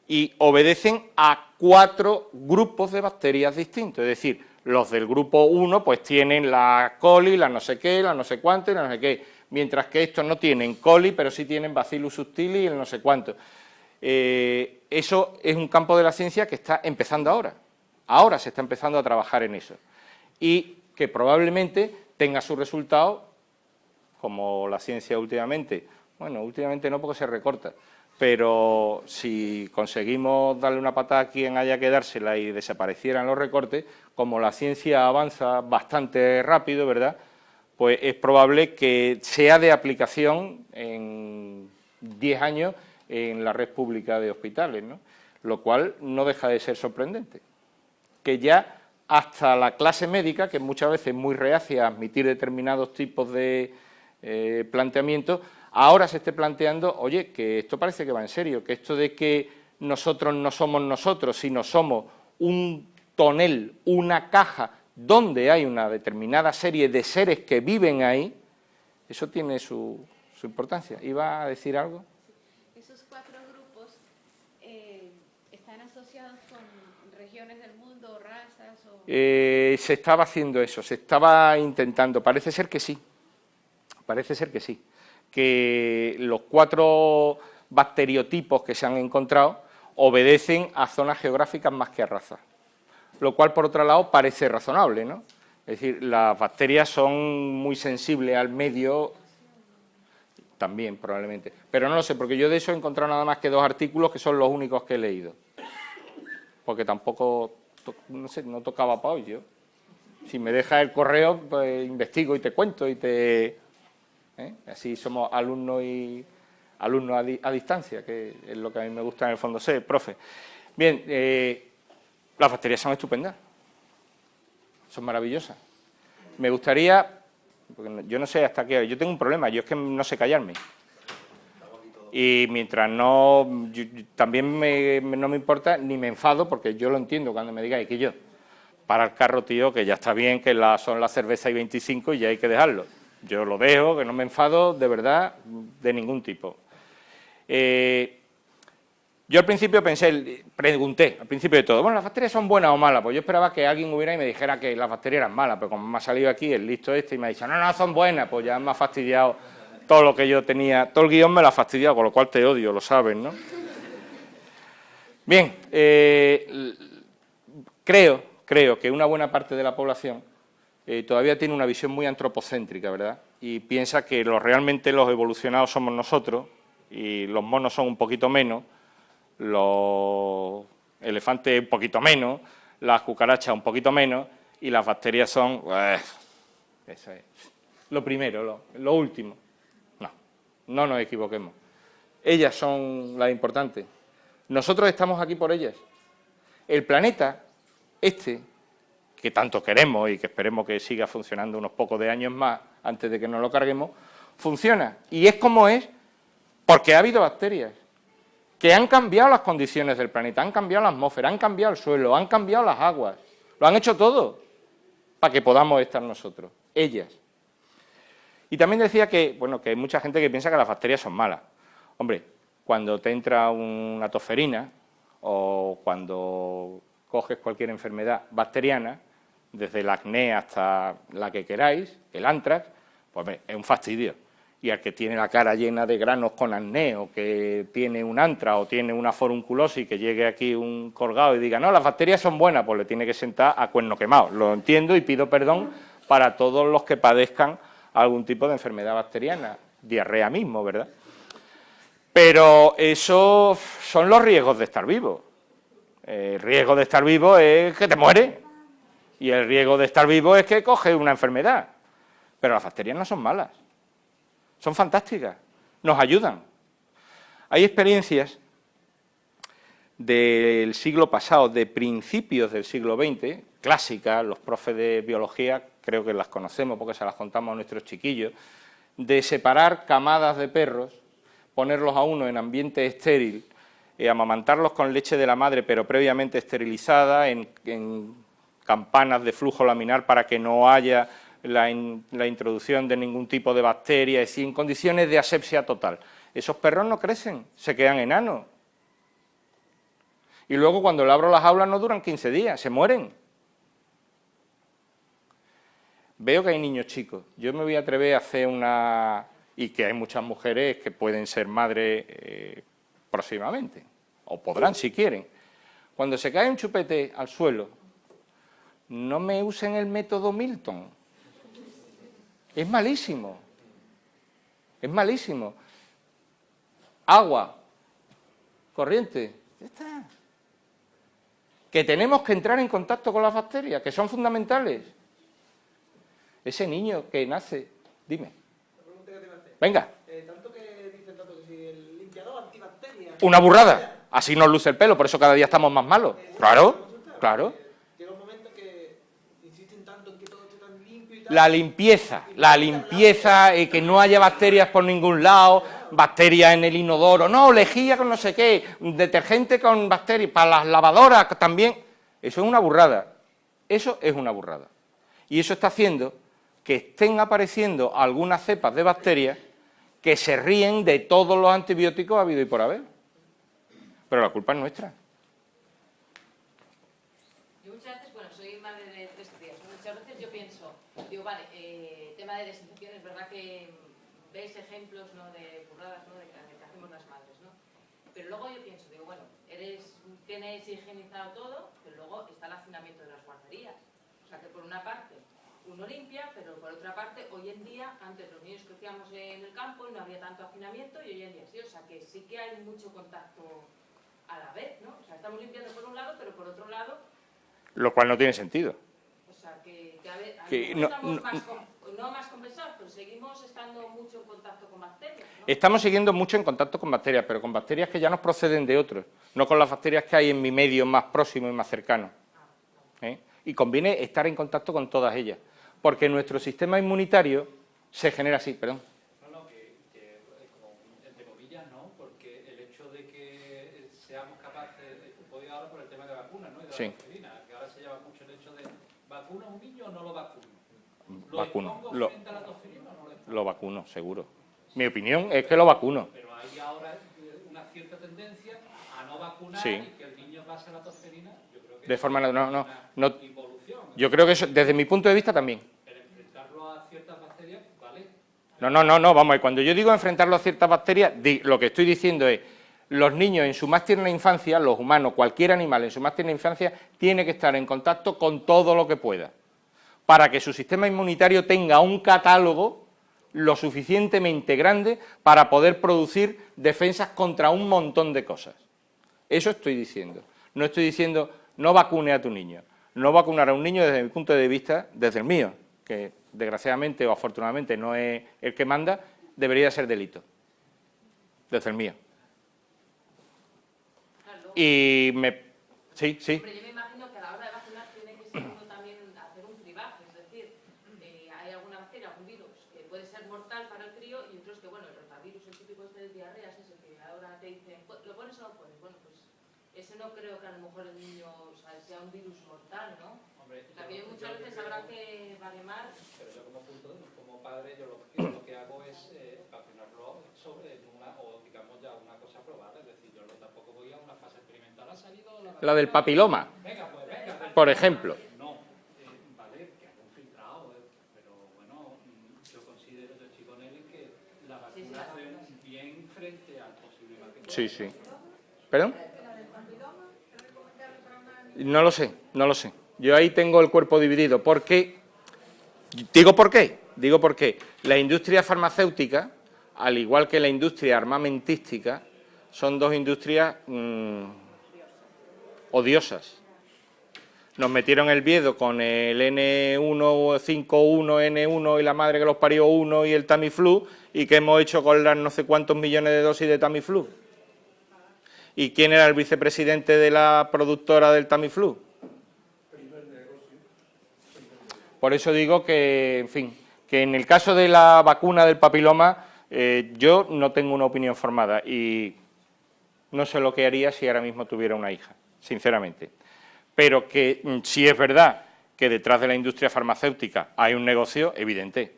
[SPEAKER 2] Y obedecen a 4 grupos de bacterias distintos, es decir, los del grupo 1 pues tienen la coli, la no sé qué, la no sé cuánto y la no sé qué, mientras que estos no tienen coli, pero sí tienen bacillus subtilis y el no sé cuánto. Eso es un campo de la ciencia que está empezando ahora se está empezando a trabajar en eso, y que probablemente tenga su resultado, como la ciencia últimamente, bueno, últimamente no porque se recorta, pero si conseguimos darle una patada a quien haya que dársela y desaparecieran los recortes, como la ciencia avanza bastante rápido, ¿verdad?, pues es probable que sea de aplicación en 10 años en la red pública de hospitales, ¿no? Lo cual no deja de ser sorprendente. Que ya hasta la clase médica, que muchas veces es muy reacia a admitir determinados tipos de planteamientos, ahora se esté planteando, oye, que esto parece que va en serio, que esto de que nosotros no somos nosotros, sino somos un tonel, una caja, donde hay una determinada serie de seres que viven ahí, eso tiene su importancia. ¿Iba a decir algo?
[SPEAKER 4] Esos 4 grupos están asociados con regiones del mundo, razas o...
[SPEAKER 2] Se estaba haciendo eso, se estaba intentando, parece ser que sí, que los 4 bacteriotipos que se han encontrado obedecen a zonas geográficas más que a razas, lo cual por otro lado parece razonable, ¿no? Es decir, las bacterias son muy sensibles al medio, también probablemente, pero no lo sé, porque yo de eso he encontrado nada más que 2 artículos que son los únicos que he leído, porque tampoco, no sé, no tocaba para hoy yo. Si me dejas el correo, pues investigo y te cuento y te... Así somos alumnos a distancia, que es lo que a mí me gusta en el fondo ser, profe. Bien, las bacterias son estupendas, son maravillosas. Me gustaría, porque yo no sé hasta qué hora, yo tengo un problema, yo es que no sé callarme. Y mientras no, también no me importa, ni me enfado, porque yo lo entiendo cuando me digáis que yo, para el carro, tío, que ya está bien, que son las cervezas y 25 y ya hay que dejarlo. Yo lo dejo, que no me enfado, de verdad, de ningún tipo. Yo al principio pregunté, al principio de todo, bueno, ¿las bacterias son buenas o malas? Pues yo esperaba que alguien hubiera y me dijera que las bacterias eran malas, pero como me ha salido aquí el listo este y me ha dicho, no, son buenas, pues ya me ha fastidiado todo lo que yo tenía, todo el guión me lo ha fastidiado, con lo cual te odio, lo sabes, ¿no? Bien, creo que una buena parte de la población todavía tiene una visión muy antropocéntrica, ¿verdad? Y piensa que realmente los evolucionados somos nosotros y los monos son un poquito menos, los elefantes un poquito menos, las cucarachas un poquito menos y las bacterias son... eso es. Lo primero, lo último. No nos equivoquemos. Ellas son las importantes. Nosotros estamos aquí por ellas. El planeta, que tanto queremos y que esperemos que siga funcionando unos pocos de años más antes de que nos lo carguemos, funciona. Y es como es porque ha habido bacterias que han cambiado las condiciones del planeta, han cambiado la atmósfera, han cambiado el suelo, han cambiado las aguas, lo han hecho todo para que podamos estar nosotros, ellas. Y también decía que, bueno, que hay mucha gente que piensa que las bacterias son malas. Hombre, cuando te entra una tosferina o cuando coges cualquier enfermedad bacteriana, desde el acné hasta la que queráis, el antrax, pues es un fastidio. Y al que tiene la cara llena de granos con acné, o que tiene un antrax, o tiene una forunculosis, que llegue aquí un colgado y diga, no, las bacterias son buenas, pues le tiene que sentar a cuerno quemado. Lo entiendo y pido perdón para todos los que padezcan algún tipo de enfermedad bacteriana, diarrea mismo, ¿verdad? Pero eso son los riesgos de estar vivo. El riesgo de estar vivo es que te mueres. Y el riesgo de estar vivo es que coges una enfermedad. Pero las bacterias no son malas. Son fantásticas. Nos ayudan. Hay experiencias del siglo pasado, de principios del siglo XX, clásicas, los profes de biología creo que las conocemos porque se las contamos a nuestros chiquillos, de separar camadas de perros, ponerlos a uno en ambiente estéril, amamantarlos con leche de la madre, pero previamente esterilizada, en campanas de flujo laminar para que no haya la introducción de ningún tipo de bacteria, es decir, en condiciones de asepsia total. Esos perros no crecen, se quedan enanos. Y luego cuando le abro las jaulas no duran 15 días, se mueren. Veo que hay niños chicos. Yo me voy a atrever a hacer y que hay muchas mujeres que pueden ser madres próximamente, o podrán si quieren. Cuando se cae un chupete al suelo, no me usen el método Milton. Es malísimo. Es malísimo. Agua, corriente, ya está. Que tenemos que entrar en contacto con las bacterias, que son fundamentales. Ese niño que nace, dime.
[SPEAKER 5] La pregunta que te iba a hacer.
[SPEAKER 2] Venga.
[SPEAKER 5] Tanto que dicen tanto que si el limpiador antibacterias...
[SPEAKER 2] Una burrada. Así nos luce el pelo, por eso cada día estamos más malos. Claro, claro.
[SPEAKER 5] Llega un momento que insisten tanto en que todo esté tan limpio y
[SPEAKER 2] La limpieza, que no haya bacterias por ningún lado, bacterias en el inodoro, no, lejía con no sé qué, detergente con bacterias, para las lavadoras también. Eso es una burrada, eso es una burrada. Y eso está haciendo que estén apareciendo algunas cepas de bacterias que se ríen de todos los antibióticos habido y por haber. Pero la culpa es nuestra.
[SPEAKER 3] Yo muchas veces, bueno, soy madre de 3 crías, ¿no? Muchas veces yo pienso, digo, vale, tema de desinfección, es verdad que ves ejemplos, ¿no?, de burradas, ¿no?, de que hacemos las madres, ¿no? Pero luego yo pienso, digo, bueno, tienes higienizado todo, pero luego está el hacinamiento de las guarderías. O sea que por una parte uno limpia, pero por otra parte, hoy en día, antes los niños crecíamos en el campo y no había tanto hacinamiento, y hoy en día sí, o sea que sí que hay mucho contacto a la vez, ¿no? O sea, estamos limpiando por un lado, pero por otro lado...
[SPEAKER 2] Lo cual no tiene sentido.
[SPEAKER 3] O sea, que a ver,
[SPEAKER 2] no,
[SPEAKER 3] estamos más compensados, pero seguimos estando mucho en contacto con bacterias, ¿no?
[SPEAKER 2] Estamos siguiendo mucho en contacto con bacterias, pero con bacterias que ya nos proceden de otros, no con las bacterias que hay en mi medio más próximo y más cercano. Y conviene estar en contacto con todas ellas, porque nuestro sistema inmunitario se genera así, perdón.
[SPEAKER 6] No, que como entre comillas, ¿no? Porque el hecho de que seamos capaces, voy ahora por el tema de vacunas, ¿no? Y de la tosferina, que ahora se lleva mucho el hecho de ¿vacuna a un niño o no lo vacuno? ¿Lo expongo frente a la tosferina o no lo expongo?
[SPEAKER 2] Lo vacuno, seguro. Mi opinión es que lo vacuno.
[SPEAKER 6] Pero hay ahora una cierta tendencia a no vacunar
[SPEAKER 2] Sí.
[SPEAKER 6] y que el niño pase la tosferina, yo creo que
[SPEAKER 2] De forma no.
[SPEAKER 6] involución.
[SPEAKER 2] Yo creo que eso, desde mi punto de vista también.
[SPEAKER 6] Pero enfrentarlo a ciertas bacterias, ¿vale?
[SPEAKER 2] No, vamos, y cuando yo digo enfrentarlo a ciertas bacterias, lo que estoy diciendo es, los niños en su más tierna infancia, los humanos, cualquier animal en su más tierna infancia, tiene que estar en contacto con todo lo que pueda, para que su sistema inmunitario tenga un catálogo lo suficientemente grande para poder producir defensas contra un montón de cosas. Eso estoy diciendo. No estoy diciendo, no vacune a tu niño. No vacunar a un niño desde mi punto de vista, desde el mío, que desgraciadamente o afortunadamente no es el que manda, debería ser delito. Desde el mío.
[SPEAKER 3] Claro,
[SPEAKER 2] Sí.
[SPEAKER 3] pero yo me imagino que a la hora de vacunar tiene que ser uno también hacer un cribaje, es decir, hay alguna bacteria, algún virus que puede ser mortal para el crío y otros que, bueno, el rotavirus, el típico este de diarrea, es el que ahora te dicen, ¿lo pones o no lo pones? Bueno, pues ese no creo que a lo mejor el niño, o sea, sea un virus mortal, ¿no?
[SPEAKER 6] Hombre,
[SPEAKER 3] O sea, que muchas veces habrá que baremar.
[SPEAKER 6] Pero yo como padre, yo lo que hago es vacunarlo sobre o digamos ya una cosa probada, es decir, yo tampoco voy a una fase experimental, ha salido
[SPEAKER 2] La del papiloma,
[SPEAKER 6] venga,
[SPEAKER 2] por ejemplo.
[SPEAKER 6] No, vale, que haga un filtrado, pero bueno, yo considero, yo estoy con él, que la vacuna hace bien frente al posible papiloma.
[SPEAKER 2] Sí. ¿Perdón? No lo sé. Yo ahí tengo el cuerpo dividido, porque... Digo por qué. La industria farmacéutica, al igual que la industria armamentística, son dos industrias odiosas. Nos metieron el miedo con el N151N1 y la madre que los parió 1 y el Tamiflu, y ¿qué hemos hecho con las no sé cuántos millones de dosis de Tamiflu? ¿Y quién era el vicepresidente de la productora del Tamiflu? Por eso digo que, en fin, que en el caso de la vacuna del papiloma, yo no tengo una opinión formada y no sé lo que haría si ahora mismo tuviera una hija, sinceramente. Pero que si es verdad que detrás de la industria farmacéutica hay un negocio, evidente.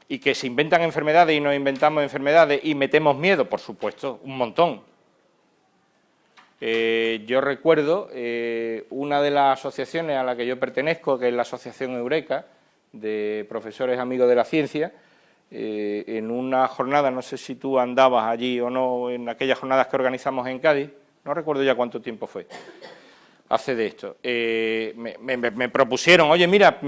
[SPEAKER 2] Y que se inventan enfermedades y nos inventamos enfermedades y metemos miedo, por supuesto, un montón. Yo recuerdo una de las asociaciones a la que yo pertenezco, que es la Asociación Eureka, de profesores amigos de la ciencia, en una jornada, no sé si tú andabas allí o no, en aquellas jornadas que organizamos en Cádiz, no recuerdo ya cuánto tiempo fue, hace de esto, me propusieron, oye, mira,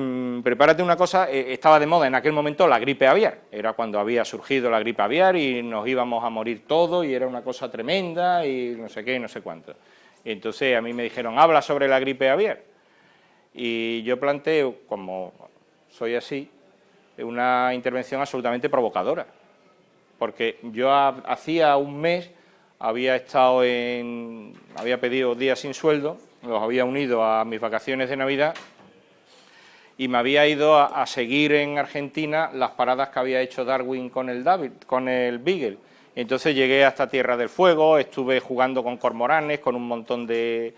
[SPEAKER 2] prepárate una cosa, estaba de moda en aquel momento la gripe aviar, era cuando había surgido la gripe aviar y nos íbamos a morir todos y era una cosa tremenda y no sé qué y no sé cuánto. Y entonces a mí me dijeron, habla sobre la gripe aviar. Y yo planteo, como soy así, una intervención absolutamente provocadora, porque yo hacía un mes había pedido días sin sueldo los había unido a mis vacaciones de Navidad y me había ido a seguir en Argentina las paradas que había hecho Darwin con el Beagle. Entonces llegué hasta Tierra del Fuego, estuve jugando con cormoranes, con un montón de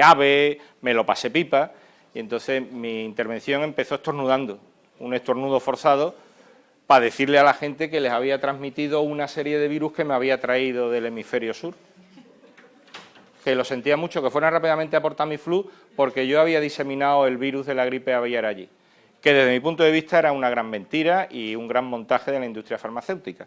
[SPEAKER 2] aves, me lo pasé pipa, y entonces mi intervención empezó estornudando, un estornudo forzado, para decirle a la gente que les había transmitido una serie de virus que me había traído del hemisferio sur. Que lo sentía mucho, que fueran rápidamente a por Tamiflu, porque yo había diseminado el virus de la gripe aviar allí, que desde mi punto de vista era una gran mentira y un gran montaje de la industria farmacéutica.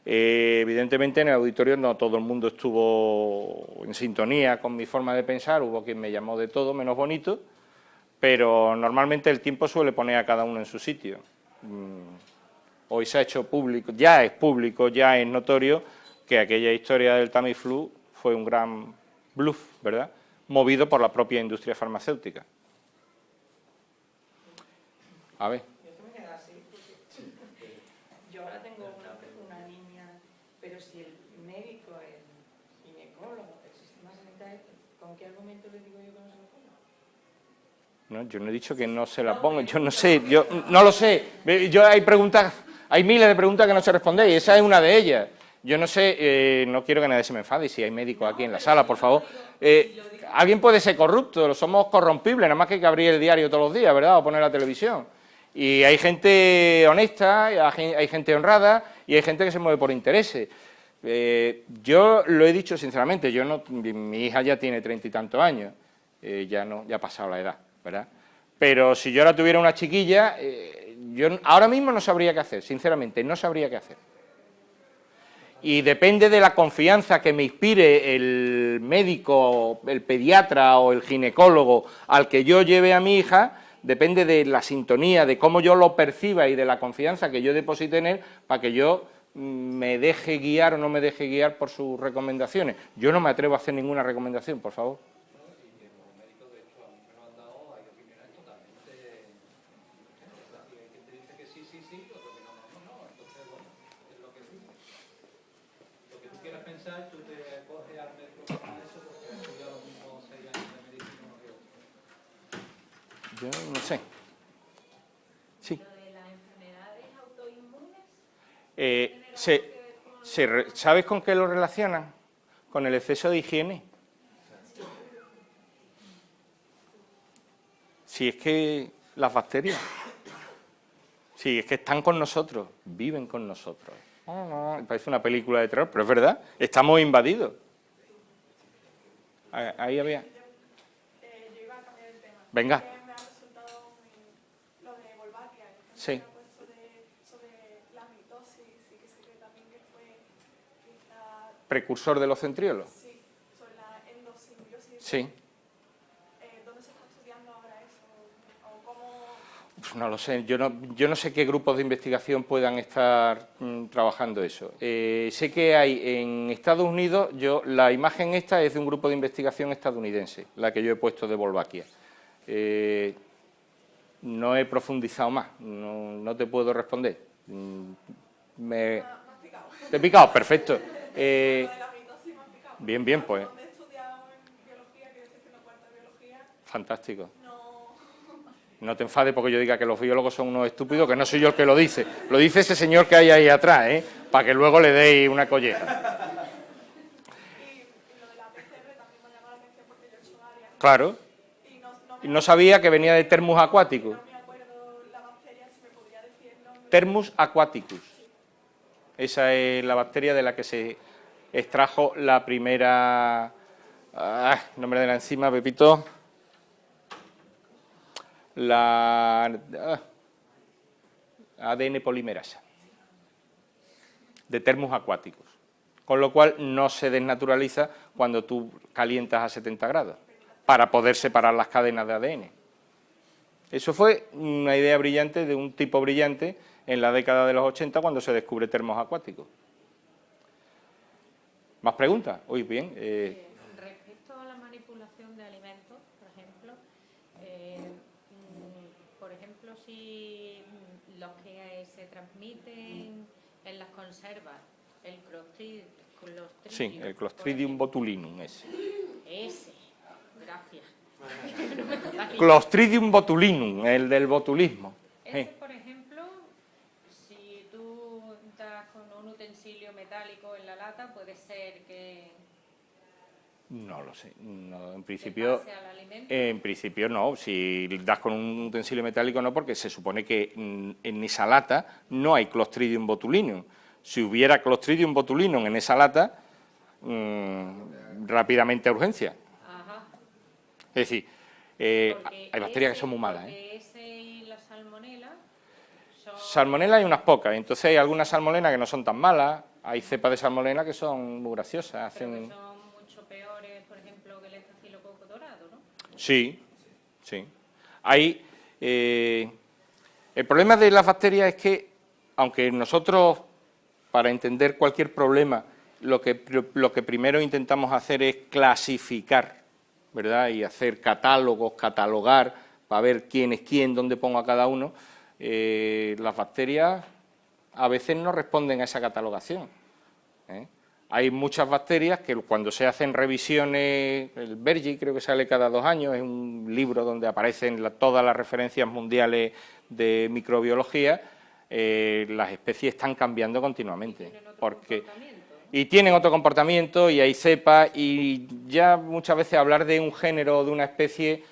[SPEAKER 2] Evidentemente en el auditorio no todo el mundo estuvo en sintonía con mi forma de pensar, hubo quien me llamó de todo menos bonito, pero normalmente el tiempo suele poner a cada uno en su sitio. Hoy se ha hecho público, ya es notorio que aquella historia del Tamiflu fue un gran bluff, ¿verdad?, movido por la propia industria farmacéutica. A ver.
[SPEAKER 7] Yo ahora tengo una niña, pero si el médico, el ginecólogo, el sistema sanitario, ¿con qué argumento le digo yo que no se lo ponga?
[SPEAKER 2] No, yo no he dicho que no se la ponga, yo no sé, yo no lo sé. Hay miles de preguntas que no se responden y esa es una de ellas. Yo no sé, no quiero que nadie se me enfade, si hay médicos aquí en la sala, por favor. Alguien puede ser corrupto, somos corrompibles, nada más que hay que abrir el diario todos los días, ¿verdad?, o poner la televisión. Y hay gente honesta, hay gente honrada y hay gente que se mueve por intereses. Yo lo he dicho sinceramente, mi hija ya tiene 30 y tantos años, ya ha pasado la edad, ¿verdad? Pero si yo ahora tuviera una chiquilla, yo ahora mismo no sabría qué hacer, sinceramente, no sabría qué hacer. Y depende de la confianza que me inspire el médico, el pediatra o el ginecólogo al que yo lleve a mi hija, depende de la sintonía, de cómo yo lo perciba y de la confianza que yo deposite en él para que yo me deje guiar o no me deje guiar por sus recomendaciones. Yo no me atrevo a hacer ninguna recomendación, por favor.
[SPEAKER 6] Y como médico, de hecho, a mí me lo han dado, hay opiniones totalmente... Hay quien te dice que sí, otro que no. Entonces, bueno, es lo que es. Lo que tú quieras pensar, tú te coges al médico para eso, porque has estudiado los mismos 6 años de medicina que otro.
[SPEAKER 2] Yo no sé. Sí.
[SPEAKER 4] ¿Lo de las enfermedades autoinmunes?
[SPEAKER 2] ¿Sabes con qué lo relacionan? Con el exceso de higiene. Si es que las bacterias, si es que están con nosotros, viven con nosotros. Parece una película de terror, pero es verdad, estamos invadidos. Ahí había...
[SPEAKER 8] Yo iba a cambiar el tema.
[SPEAKER 2] Venga.
[SPEAKER 8] Me ha resultado lo de Wolbachia,
[SPEAKER 2] sí.
[SPEAKER 8] sobre la mitosis, y que se cree también que fue quizá...
[SPEAKER 2] Precursor de los centriolos.
[SPEAKER 8] Sí, sobre la endosimbiosis.
[SPEAKER 2] Sí.
[SPEAKER 8] ¿Dónde se está estudiando ahora eso? ¿O cómo...?
[SPEAKER 2] Pues no lo sé, yo no sé qué grupos de investigación puedan estar trabajando eso. Sé que hay en Estados Unidos, la imagen esta es de un grupo de investigación estadounidense, la que yo he puesto de Wolbachia. No he profundizado más, no te puedo responder. Te he picado, perfecto. Bien, pues.
[SPEAKER 8] ¿Dónde he estudiado en biología, que yo estoy haciendo cuarta biología?
[SPEAKER 2] Fantástico. No te enfades porque yo diga que los biólogos son unos estúpidos, que no soy yo el que lo dice. Lo dice ese señor que hay ahí atrás, para que luego le deis una colleja.
[SPEAKER 8] Y lo de la PCR también me ha llamado la atención porque yo he hecho varias.
[SPEAKER 2] Claro. Y no sabía que venía de Thermus aquaticus.
[SPEAKER 8] No me acuerdo la bacteria, si me podría decir el nombre.
[SPEAKER 2] Thermus aquaticus. Esa es la bacteria de la que se extrajo la primera... nombre de la enzima, Pepito. La ADN polimerasa de Thermus aquaticus, con lo cual no se desnaturaliza cuando tú calientas a 70 grados para poder separar las cadenas de ADN. Eso fue una idea brillante de un tipo brillante en la década de los 80 cuando se descubre Thermus aquaticus. ¿Más preguntas? Hoy bien.
[SPEAKER 4] Respecto a la manipulación de alimentos, por ejemplo, si los que se transmiten en las conservas, el Clostridium,
[SPEAKER 2] sí, el Clostridium botulinum, ese.
[SPEAKER 4] Gracias. Gracias.
[SPEAKER 2] Clostridium botulinum, el del botulismo.
[SPEAKER 4] Ese, por ejemplo, si tú das con un utensilio metálico en la lata, puede ser que
[SPEAKER 2] No lo sé, no, en
[SPEAKER 4] te
[SPEAKER 2] principio...
[SPEAKER 4] pase al alimento.
[SPEAKER 2] En principio no, si das con un utensilio metálico no, porque se supone que en esa lata no hay Clostridium botulinum. Si hubiera Clostridium botulinum en esa lata, rápidamente a urgencia.
[SPEAKER 4] Ajá.
[SPEAKER 2] Es decir,
[SPEAKER 4] Porque
[SPEAKER 2] hay bacterias que
[SPEAKER 4] ese-
[SPEAKER 2] son muy malas.
[SPEAKER 4] porque ese y la salmonela son...
[SPEAKER 2] Salmonela hay unas pocas, entonces hay algunas salmonelas que no son tan malas, hay cepas de salmonela que son muy graciosas.
[SPEAKER 4] Pero que
[SPEAKER 2] Hacen...
[SPEAKER 4] son mucho peores, por ejemplo, que el estafilococo dorado, ¿no?
[SPEAKER 2] Sí, sí. Hay, el problema de las bacterias es que, aunque nosotros, para entender cualquier problema, lo que primero intentamos hacer es clasificar, ¿verdad? Y hacer catálogos, catalogar, para ver quién es quién, dónde pongo a cada uno. Las bacterias a veces no responden a esa catalogación, ¿eh? Hay muchas bacterias que cuando se hacen revisiones, el Bergi creo que sale cada 2 años, es un libro donde aparecen todas las referencias mundiales de microbiología, las especies están cambiando continuamente. Y tienen otro comportamiento y hay cepas y ya muchas veces hablar de un género o de una especie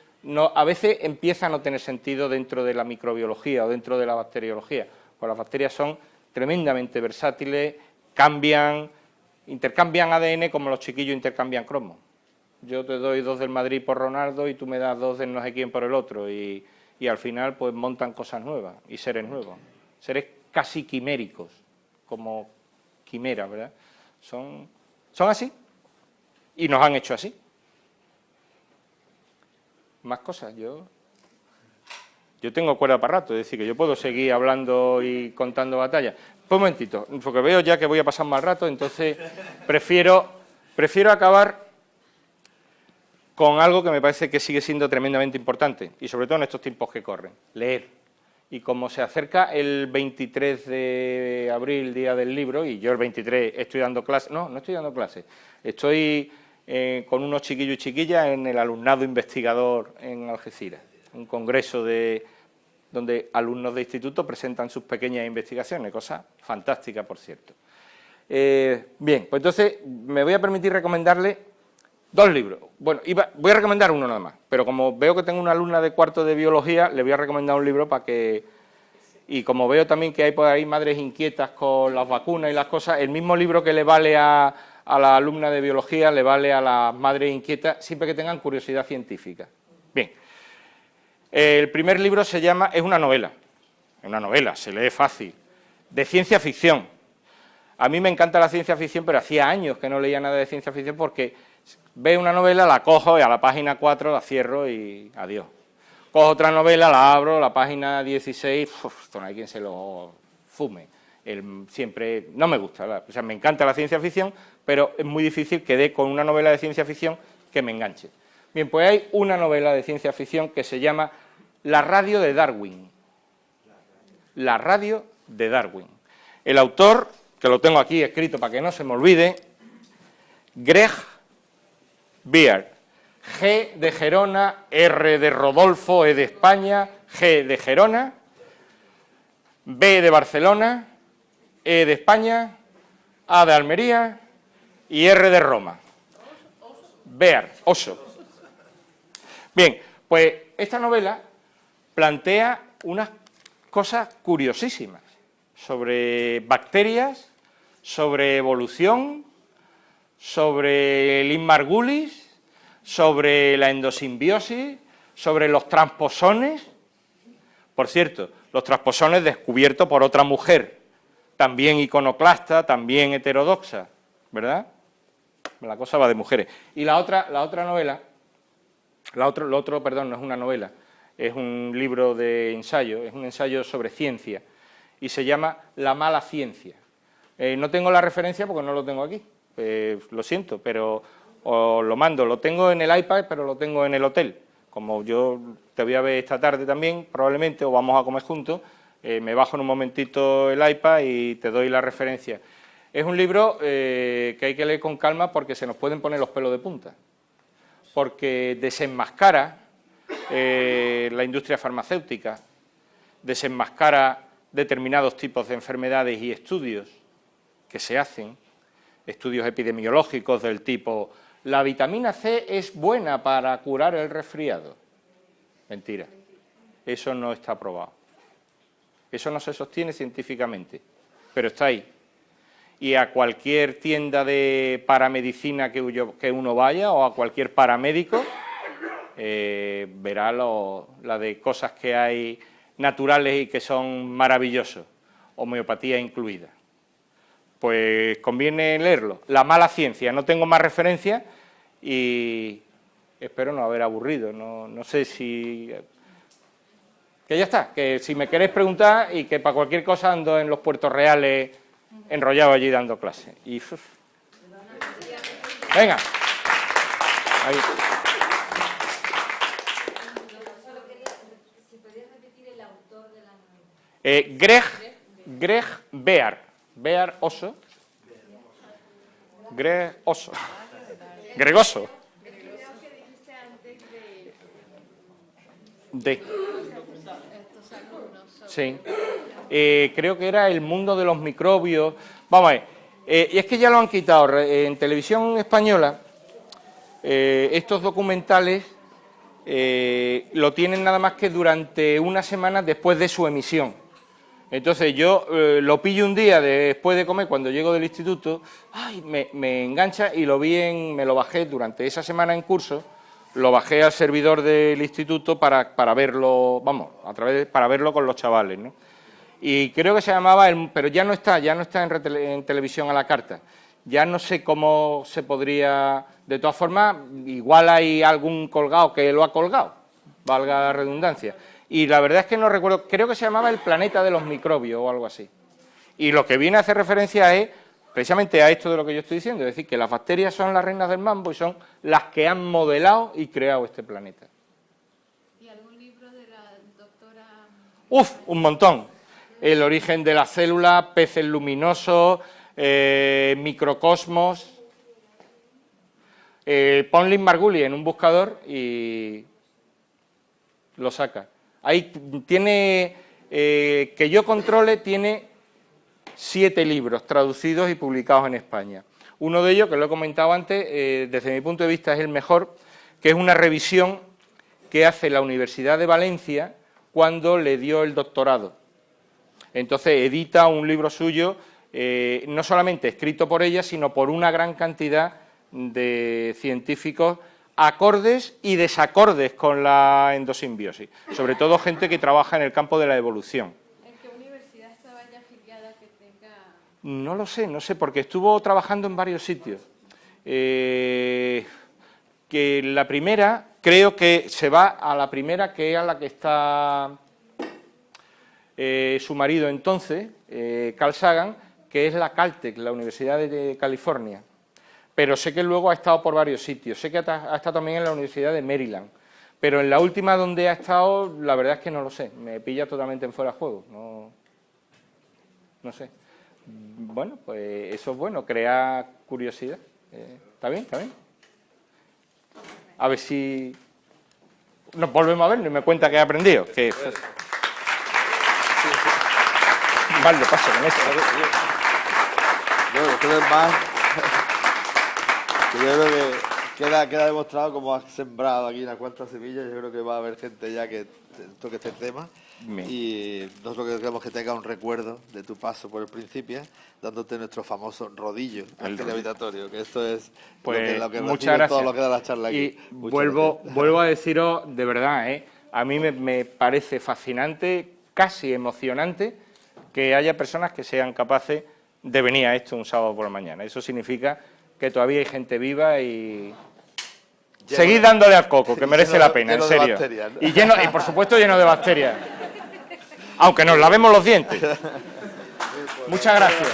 [SPEAKER 2] a veces empieza a no tener sentido dentro de la microbiología o dentro de la bacteriología, pues las bacterias son tremendamente versátiles, intercambian ADN como los chiquillos intercambian cromos. Yo te doy 2 del Madrid por Ronaldo y tú me das 2 del no sé quién por el otro y al final pues montan cosas nuevas y seres nuevos, seres casi quiméricos, como quimeras, ¿verdad? Son así y nos han hecho así. Más cosas, yo tengo cuerda para rato, es decir, que yo puedo seguir hablando y contando batallas. Un momentito, porque veo ya que voy a pasar mal rato, entonces prefiero acabar con algo que me parece que sigue siendo tremendamente importante, y sobre todo en estos tiempos que corren, leer. Y como se acerca el 23 de abril, Día del Libro, y yo el 23 estoy dando clases, no estoy dando clases, estoy con unos chiquillos y chiquillas en el alumnado investigador en Algeciras, un congreso donde alumnos de instituto presentan sus pequeñas investigaciones, cosa fantástica, por cierto. Bien, pues entonces me voy a permitir recomendarle 2 libros. Bueno, voy a recomendar uno nada más, pero como veo que tengo una alumna de 4º de biología, le voy a recomendar un libro para que... Y como veo también que hay por ahí madres inquietas con las vacunas y las cosas, el mismo libro que le vale a la alumna de biología, le vale a las madres inquietas, siempre que tengan curiosidad científica. Bien. El primer libro es una novela, se lee fácil, de ciencia ficción. A mí me encanta la ciencia ficción, pero hacía años que no leía nada de ciencia ficción porque veo una novela, la cojo y a la página 4 la cierro y adiós. Cojo otra novela, la abro, la página 16, esto no hay quien se lo fume. Siempre no me gusta, o sea, me encanta la ciencia ficción, pero es muy difícil que dé con una novela de ciencia ficción que me enganche. Bien, pues hay una novela de ciencia ficción que se llama La radio de Darwin. La radio de Darwin. El autor, que lo tengo aquí escrito para que no se me olvide, Greg Beard. G de Gerona, R de Rodolfo, E de España, G de Gerona, B de Barcelona, E de España, A de Almería y R de Roma. Beard, oso. Bien, pues esta novela plantea unas cosas curiosísimas sobre bacterias, sobre evolución, sobre el Inmargulis, sobre la endosimbiosis, sobre los transposones. Por cierto, los transposones descubiertos por otra mujer, también iconoclasta, también heterodoxa, ¿verdad? La cosa va de mujeres. Y la otra novela, lo otro, perdón, no es una novela, es un libro de ensayo, es un ensayo sobre ciencia, y se llama La mala ciencia. No tengo la referencia porque no lo tengo aquí, lo siento, pero os lo mando, lo tengo en el iPad, pero lo tengo en el hotel. Como yo te voy a ver esta tarde también, probablemente, o vamos a comer juntos, me bajo en un momentito el iPad y te doy la referencia. Es un libro que hay que leer con calma porque se nos pueden poner los pelos de punta. porque desenmascara la industria farmacéutica, desenmascara determinados tipos de enfermedades y estudios que se hacen, estudios epidemiológicos del tipo la vitamina C es buena para curar el resfriado. Mentira, eso no está probado. Eso no se sostiene científicamente, pero está ahí. Y a cualquier tienda de paramedicina que uno vaya o a cualquier paramédico, verá la de cosas que hay naturales y que son maravillosos, homeopatía incluida. Pues conviene leerlo. La mala ciencia, no tengo más referencias y espero no haber aburrido, no sé si... Que ya está, que si me queréis preguntar y que para cualquier cosa ando en los Puertos Reales enrollado allí dando clases. Y... Venga. Ahí.
[SPEAKER 3] Si podías repetir el autor de la novela.
[SPEAKER 2] Greg Bear. Bear Oso. Greg Oso. Gregoso.
[SPEAKER 4] Creo que dijiste antes
[SPEAKER 2] De.
[SPEAKER 4] estos alumnos.
[SPEAKER 2] Sí. Creo que era El mundo de los microbios. Vamos a ver. Y es que ya lo han quitado. En televisión española, estos documentales lo tienen nada más que durante una semana después de su emisión. Entonces yo lo pillo un día después de comer, cuando llego del instituto, ay, me engancha y me lo bajé durante esa semana en curso, lo bajé al servidor del instituto para verlo, vamos, para verlo con los chavales, ¿no? Y creo que se llamaba, pero ya no está en televisión a la carta. Ya no sé cómo se podría, de todas formas, igual hay algún colgado que lo ha colgado, valga la redundancia. Y la verdad es que no recuerdo, creo que se llamaba El planeta de los microbios o algo así. Y lo que viene a hacer referencia es precisamente a esto de lo que yo estoy diciendo, es decir, que las bacterias son las reinas del mambo y son las que han modelado y creado este planeta.
[SPEAKER 4] ¿Y algún libro de la doctora?
[SPEAKER 2] ¡Uf! Un montón. El origen de la célula, peces luminosos, microcosmos. Pon Lynn Margulis en un buscador y lo saca. Ahí tiene, que yo controle, tiene 7 libros traducidos y publicados en España. Uno de ellos, que lo he comentado antes, desde mi punto de vista es el mejor, que es una revisión que hace la Universidad de Valencia cuando le dio el doctorado. Entonces edita un libro suyo, no solamente escrito por ella, sino por una gran cantidad de científicos acordes y desacordes con la endosimbiosis, sobre todo gente que trabaja en el campo de la evolución.
[SPEAKER 4] ¿En qué universidad estaba ya afiliada que tenga...?
[SPEAKER 2] No lo sé, porque estuvo trabajando en varios sitios. Que la primera, creo que se va a la primera, que es a la que está su marido entonces, Carl Sagan, que es la Caltech, la Universidad de California. Pero sé que luego ha estado por varios sitios, sé que ha estado también en la Universidad de Maryland, pero en la última donde ha estado, la verdad es que no lo sé, me pilla totalmente en fuera de juego, no sé. Bueno, pues eso es bueno, crea curiosidad. ¿Está bien? ¿Está bien? A ver si nos volvemos a ver y me cuenta que he aprendido. Que... Vale, paso con esto.
[SPEAKER 1] Bueno, ustedes más... Yo creo que queda demostrado cómo has sembrado aquí unas cuantas semillas. Yo creo que va a haber gente ya que toque este tema.
[SPEAKER 2] Bien.
[SPEAKER 1] Y nosotros queremos que tenga un recuerdo de tu paso por el Principia, dándote nuestro famoso rodillo antigravitatorio, que esto es
[SPEAKER 2] pues,
[SPEAKER 1] lo que
[SPEAKER 2] muchas gracias.
[SPEAKER 1] todo lo que da la charla aquí.
[SPEAKER 2] Y vuelvo a deciros, de verdad, a mí me parece fascinante, casi emocionante, que haya personas que sean capaces de venir a esto un sábado por la mañana. Eso significa que todavía hay gente viva y... Seguid dándole al coco, que merece la pena, en serio.
[SPEAKER 1] Bacterias, ¿no?
[SPEAKER 2] Y por supuesto lleno de bacterias. Aunque nos lavemos los dientes. Muchas gracias.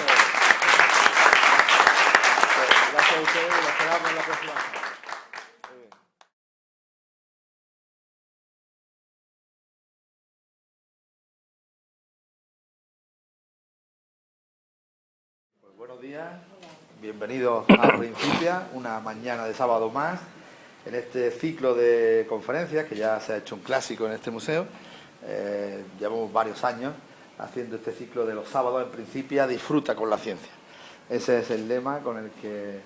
[SPEAKER 1] Gracias a ustedes y nos esperamos en la próxima. Pues buenos días, bienvenidos a Principia, una mañana de sábado más. en este ciclo de conferencias, que ya se ha hecho un clásico en este museo. Llevamos varios años haciendo este ciclo de los sábados en Principia, disfruta con la ciencia. Ese es el lema con el que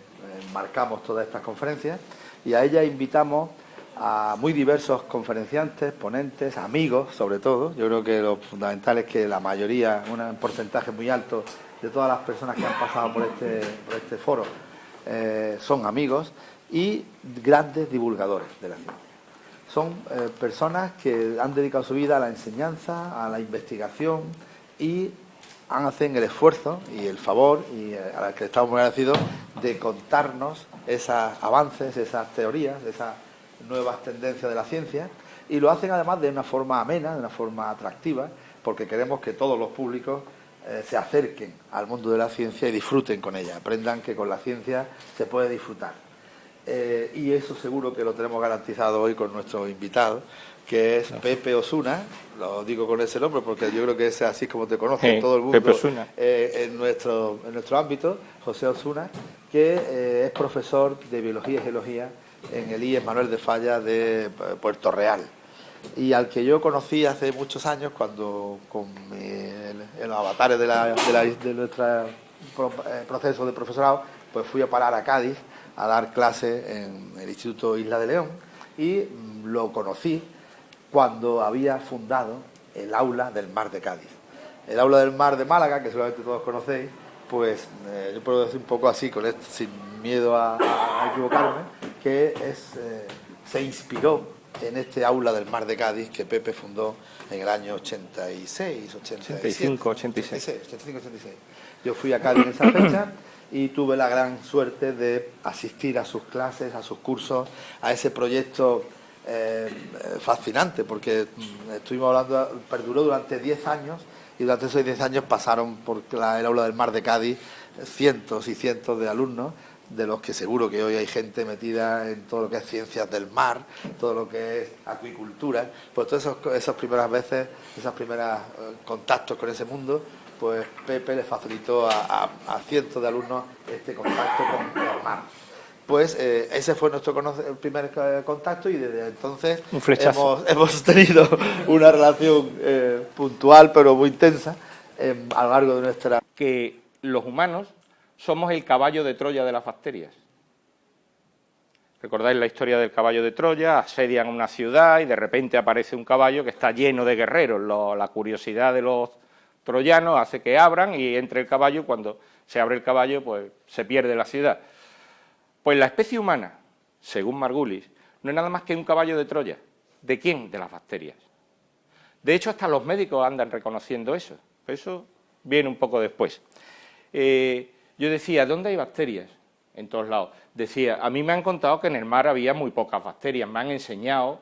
[SPEAKER 1] marcamos todas estas conferencias, y a ellas invitamos a muy diversos conferenciantes, ponentes, amigos sobre todo. Yo creo que lo fundamental es que la mayoría, un porcentaje muy alto de todas las personas que han pasado por este foro son amigos y grandes divulgadores de la ciencia. Son personas que han dedicado su vida a la enseñanza, a la investigación, y hacen el esfuerzo y el favor, y a la que estamos muy agradecidos, de contarnos esos avances, esas teorías, esas nuevas tendencias de la ciencia, y lo hacen además de una forma amena, de una forma atractiva, porque queremos que todos los públicos se acerquen al mundo de la ciencia y disfruten con ella, aprendan que con la ciencia se puede disfrutar. Y eso seguro que lo tenemos garantizado hoy con nuestro invitado, que es Pepe Osuna. Lo digo con ese nombre porque yo creo que es así como te conoce todo el mundo,
[SPEAKER 2] Pepe Osuna.
[SPEAKER 1] en nuestro ámbito, José Osuna, que es profesor de Biología y Geología en el IES Manuel de Falla de Puerto Real, y al que yo conocí hace muchos años cuando en los avatares de nuestro proceso de profesorado, pues fui a parar a Cádiz a dar clases en el Instituto Isla de León, y lo conocí cuando había fundado el Aula del Mar de Cádiz. El Aula del Mar de Málaga, que seguramente todos conocéis, pues yo puedo decir un poco así, con esto, sin miedo a equivocarme, que se inspiró en este Aula del Mar de Cádiz que Pepe fundó en el año 86. Yo fui a Cádiz en esa fecha y tuve la gran suerte de asistir a sus clases, a sus cursos, a ese proyecto fascinante, porque estuvimos hablando, perduró durante 10 años, y durante esos 10 años pasaron por el Aula del Mar de Cádiz cientos y cientos de alumnos, de los que seguro que hoy hay gente metida en todo lo que es ciencias del mar, todo lo que es acuicultura. Pues todas esas primeras veces, esos primeros contactos con ese mundo, pues Pepe le facilitó a cientos de alumnos este contacto con el mar. Pues ese fue nuestro primer contacto, y desde entonces hemos tenido una relación puntual pero muy intensa a lo largo de nuestra...
[SPEAKER 2] Que los humanos somos el caballo de Troya de las bacterias. ¿Recordáis la historia del caballo de Troya? Asedian una ciudad y de repente aparece un caballo que está lleno de guerreros. La curiosidad de los troyanos hace que abran y entre el caballo. Cuando se abre el caballo, pues se pierde la ciudad. Pues la especie humana, según Margulis, no es nada más que un caballo de Troya. ¿De quién? De las bacterias. De hecho, hasta los médicos andan reconociendo eso. Eso viene un poco después. Yo decía, ¿dónde hay bacterias? En todos lados. Decía, a mí me han contado que en el mar había muy pocas bacterias. Me han enseñado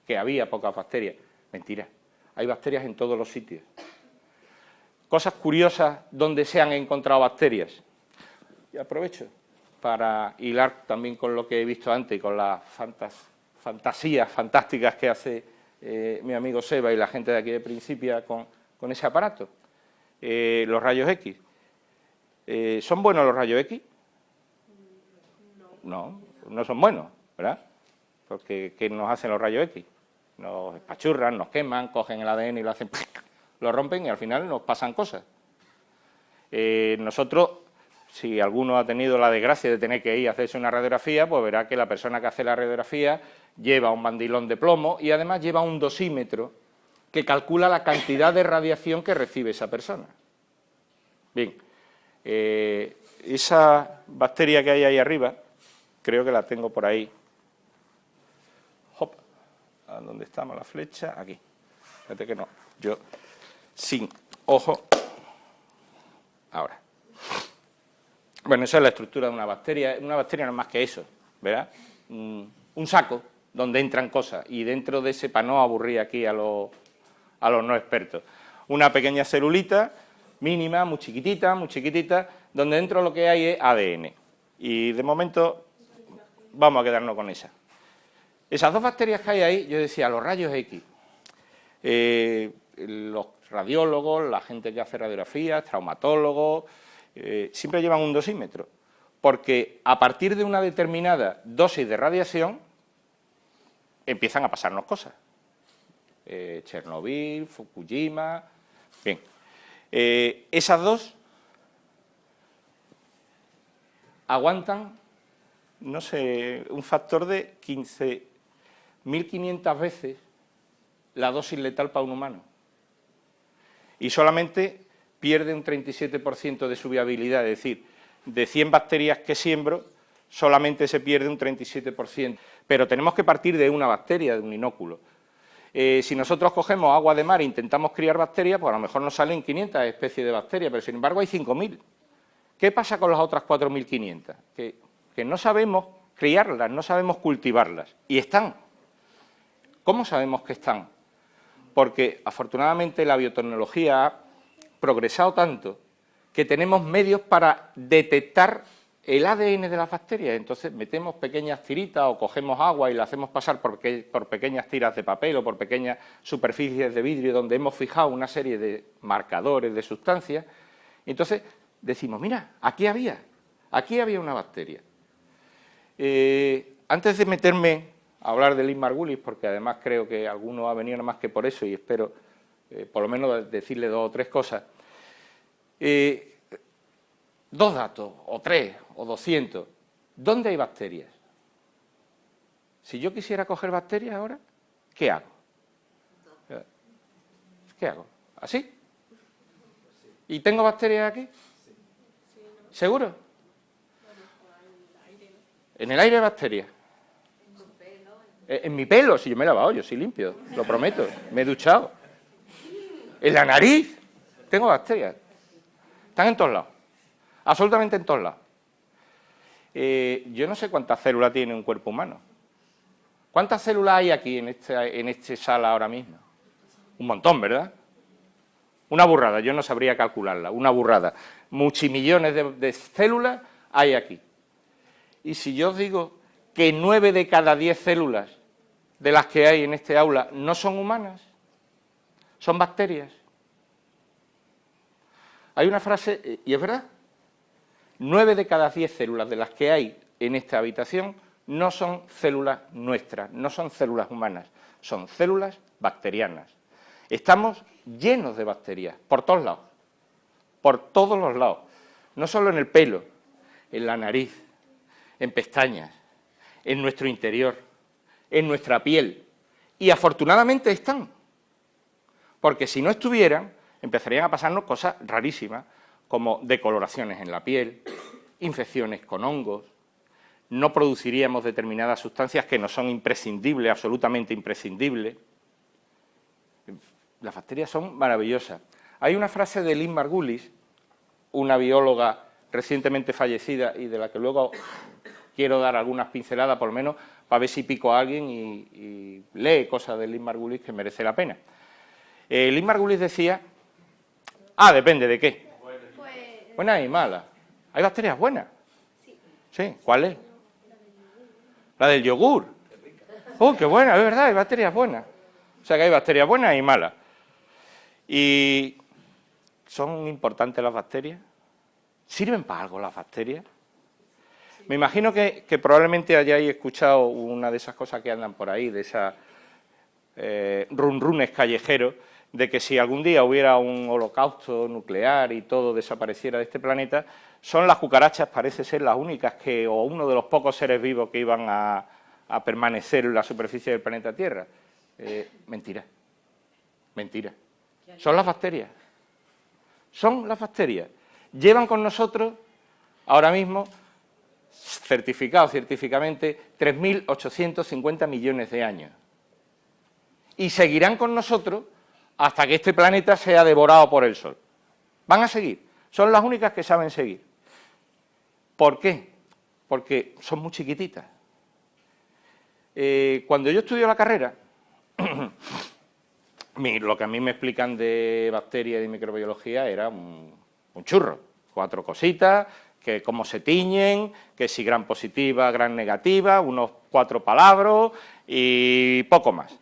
[SPEAKER 2] que había pocas bacterias. Mentira. Hay bacterias en todos los sitios. Cosas curiosas donde se han encontrado bacterias. Y aprovecho para hilar también con lo que he visto antes y con las fantasías fantásticas que hace mi amigo Seba y la gente de aquí de Principia con ese aparato. Los rayos X. ¿Son buenos los rayos X? No, no son buenos, ¿verdad? Porque ¿qué nos hacen los rayos X? Nos espachurran, nos queman, cogen el ADN y lo hacen, lo rompen y al final nos pasan cosas. Nosotros, si alguno ha tenido la desgracia de tener que ir a hacerse una radiografía, pues verá que la persona que hace la radiografía lleva un mandilón de plomo y además lleva un dosímetro que calcula la cantidad de radiación que recibe esa persona. Bien, esa bacteria que hay ahí arriba, creo que la tengo por ahí. Hop, ¿a dónde estamos la flecha? Aquí. Fíjate que no, yo sin ojo. Ahora. Bueno, esa es la estructura de una bacteria. Una bacteria no es más que eso, ¿verdad? Un saco donde entran cosas y dentro de ese, para no aburrir aquí a los no expertos, una pequeña celulita mínima, muy chiquitita, donde dentro lo que hay es ADN. Y de momento vamos a quedarnos con esa. Esas dos bacterias que hay ahí, yo decía, los rayos X. Los radiólogos, la gente que hace radiografías, traumatólogos, siempre llevan un dosímetro, porque a partir de una determinada dosis de radiación empiezan a pasarnos cosas. Chernobyl, Fukushima, bien. Esas dos aguantan, no sé, un factor de 15.500 veces la dosis letal para un humano. Y solamente pierde un 37% de su viabilidad, es decir, de 100 bacterias que siembro, solamente se pierde un 37%. Pero tenemos que partir de una bacteria, de un inóculo. Si nosotros cogemos agua de mar e intentamos criar bacterias, pues a lo mejor nos salen 500 especies de bacterias, pero sin embargo hay 5.000. ¿Qué pasa con las otras 4.500? Que no sabemos criarlas, no sabemos cultivarlas. Y están. ¿Cómo sabemos que están? Porque afortunadamente la biotecnología ha progresado tanto que tenemos medios para detectar el ADN de las bacterias. Entonces metemos pequeñas tiritas o cogemos agua y la hacemos pasar por pequeñas tiras de papel o por pequeñas superficies de vidrio donde hemos fijado una serie de marcadores de sustancias. Entonces decimos, mira, aquí había una bacteria. Antes de meterme a hablar de Lynn Margulis, porque además creo que alguno ha venido nada más que por eso y espero por lo menos decirle 2 o 3 cosas, 2 datos, o 3, o 200. ¿Dónde hay bacterias? Si yo quisiera coger bacterias ahora, ¿qué hago? ¿Qué hago? ¿Así? ¿Y tengo bacterias aquí? ¿Seguro? En el aire hay bacterias. En mi pelo, si yo me he lavado, yo soy limpio, lo prometo, me he duchado. En la nariz tengo bacterias. Están en todos lados. Absolutamente en todos lados. Yo no sé cuántas células tiene un cuerpo humano. ¿Cuántas células hay aquí en esta sala ahora mismo? Un montón, ¿verdad? Una burrada, yo no sabría calcularla, una burrada. Multimillones de células hay aquí. Y si yo os digo que 9 de cada 10 células de las que hay en este aula no son humanas, son bacterias. Hay una frase, y es verdad, 9 de cada 10 células de las que hay en esta habitación no son células nuestras, no son células humanas, son células bacterianas. Estamos llenos de bacterias, por todos lados, por todos los lados, no solo en el pelo, en la nariz, en pestañas, en nuestro interior, en nuestra piel, y afortunadamente están, porque si no estuvieran, empezarían a pasarnos cosas rarísimas, como decoloraciones en la piel, infecciones con hongos, no produciríamos determinadas sustancias que nos son imprescindibles, absolutamente imprescindibles. Las bacterias son maravillosas. Hay una frase de Lynn Margulis, una bióloga recientemente fallecida y de la que luego quiero dar algunas pinceladas, por lo menos, para ver si pico a alguien y lee cosas de Lynn Margulis que merece la pena. Lynn Margulis decía, depende de qué. Buenas y malas. ¿Hay bacterias buenas? Sí. ¿Cuál es? La del yogur. Qué buena, es verdad, hay bacterias buenas. O sea que hay bacterias buenas y malas. ¿Y son importantes las bacterias? ¿Sirven para algo las bacterias? Me imagino que probablemente hayáis escuchado una de esas cosas que andan por ahí, de esas runrunes callejeros, de que si algún día hubiera un holocausto nuclear y todo desapareciera de este planeta, son las cucarachas, parece ser las únicas o uno de los pocos seres vivos que iban a permanecer en la superficie del planeta Tierra. Mentira. Mentira. Son las bacterias. Son las bacterias. Llevan con nosotros, ahora mismo, certificados científicamente, 3.850 millones de años. Y seguirán con nosotros hasta que este planeta sea devorado por el Sol. Van a seguir. Son las únicas que saben seguir. ¿Por qué? Porque son muy chiquititas. Cuando yo estudio la carrera, lo que a mí me explican de bacterias y de microbiología era un churro. 4 cositas, que cómo se tiñen, que si gran positiva, gran negativa, unos 4 palabras y poco más.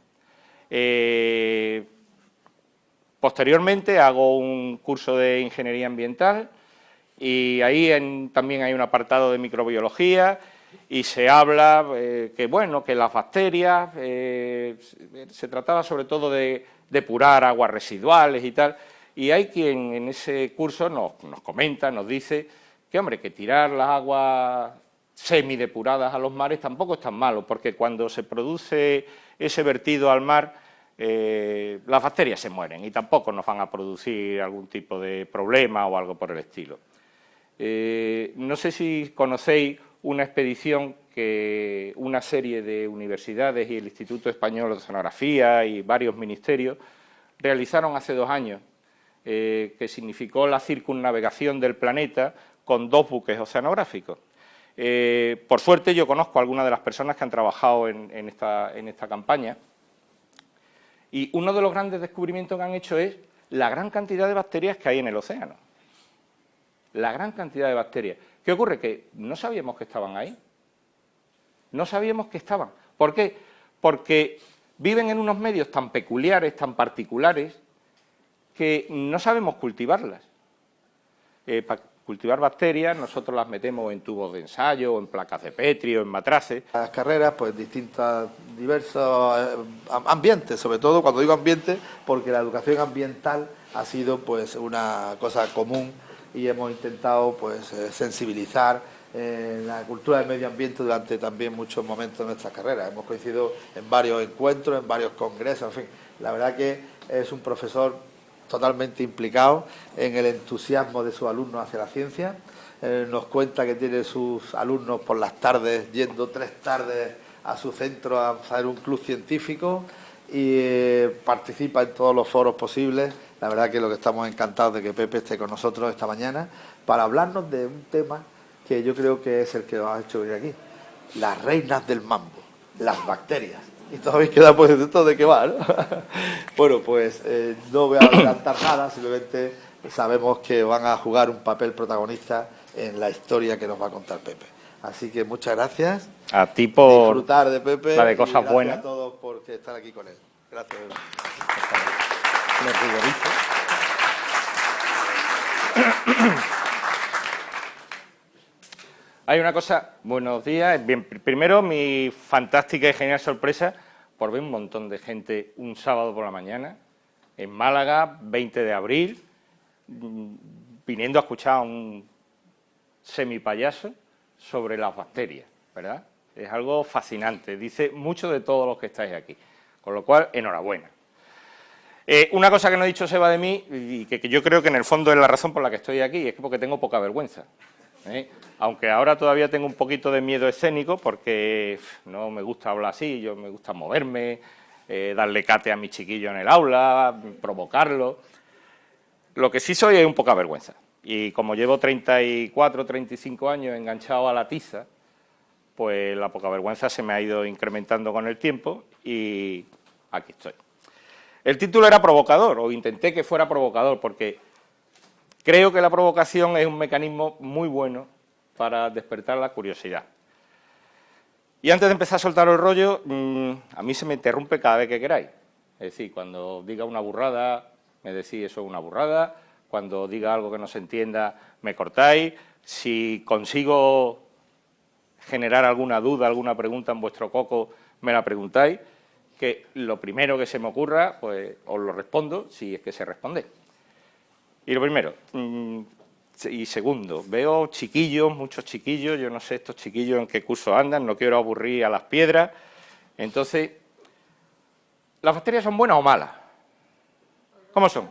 [SPEAKER 2] Posteriormente hago un curso de ingeniería ambiental Y ahí también hay un apartado de microbiología y se habla que las bacterias, se trataba sobre todo de depurar aguas residuales y tal, y hay quien en ese curso nos comenta, nos dice que, hombre, que tirar las aguas semidepuradas a los mares tampoco es tan malo, porque cuando se produce ese vertido al mar, las bacterias se mueren y tampoco nos van a producir algún tipo de problema o algo por el estilo. No sé si conocéis una expedición que una serie de universidades y el Instituto Español de Oceanografía y varios ministerios realizaron hace 2 años, que significó la circunnavegación del planeta con 2 buques oceanográficos. Por suerte yo conozco a algunas de las personas que han trabajado en esta campaña, y uno de los grandes descubrimientos que han hecho es la gran cantidad de bacterias que hay en el océano. La gran cantidad de bacterias. ¿Qué ocurre? Que no sabíamos que estaban ahí. No sabíamos que estaban. ¿Por qué? Porque viven en unos medios tan peculiares, tan particulares, que no sabemos cultivarlas. Para cultivar bacterias nosotros las metemos en tubos de ensayo, o en placas de Petri, o en matraces.
[SPEAKER 1] Las carreras, pues diversos ambientes, sobre todo cuando digo ambiente, porque la educación ambiental ha sido pues una cosa común y hemos intentado pues sensibilizar la cultura del medio ambiente durante también muchos momentos de nuestra carrera. Hemos coincidido en varios encuentros, en varios congresos, en fin. La verdad que es un profesor totalmente implicado en el entusiasmo de sus alumnos hacia la ciencia. Nos cuenta que tiene sus alumnos por las tardes, yendo 3 tardes a su centro a hacer un club científico y participa en todos los foros posibles. La verdad que lo que estamos encantados de que Pepe esté con nosotros esta mañana para hablarnos de un tema que yo creo que es el que nos ha hecho venir aquí. Las reinas del mambo, las bacterias. Y todavía queda pues esto de qué va, ¿no? Bueno, pues no voy a adelantar nada, simplemente sabemos que van a jugar un papel protagonista en la historia que nos va a contar Pepe. Así que muchas gracias.
[SPEAKER 2] A ti por
[SPEAKER 1] disfrutar de Pepe.
[SPEAKER 2] La de cosas
[SPEAKER 1] y
[SPEAKER 2] buenas.
[SPEAKER 1] A todos por estar aquí con él. Gracias.
[SPEAKER 2] Hay una cosa, buenos días. Bien, primero, mi fantástica y genial sorpresa por ver un montón de gente un sábado por la mañana en Málaga, 20 de abril, viniendo a escuchar a un semipayaso sobre las bacterias, ¿verdad? Es algo fascinante, dice mucho de todos los que estáis aquí, con lo cual, enhorabuena. Una cosa que no ha dicho Seba de mí, y que yo creo que en el fondo es la razón por la que estoy aquí, es que porque tengo poca vergüenza. Aunque ahora todavía tengo un poquito de miedo escénico, porque no me gusta hablar así, yo me gusta moverme, darle cate a mi chiquillo en el aula, provocarlo. Lo que sí soy es un poca vergüenza. Y como llevo 34, 35 años enganchado a la tiza, pues la poca vergüenza se me ha ido incrementando con el tiempo y aquí estoy. El título era provocador, o intenté que fuera provocador, porque creo que la provocación es un mecanismo muy bueno para despertar la curiosidad. Y antes de empezar a soltar el rollo, a mí se me interrumpe cada vez que queráis. Es decir, cuando diga una burrada, me decís eso es una burrada. Cuando diga algo que no se entienda, me cortáis. Si consigo generar alguna duda, alguna pregunta en vuestro coco, me la preguntáis, que lo primero que se me ocurra, pues os lo respondo, si es que se responde. Y lo primero, y segundo, veo chiquillos, muchos chiquillos, yo no sé estos chiquillos en qué curso andan, no quiero aburrir a las piedras. Entonces, ¿las bacterias son buenas o malas? ¿Cómo son?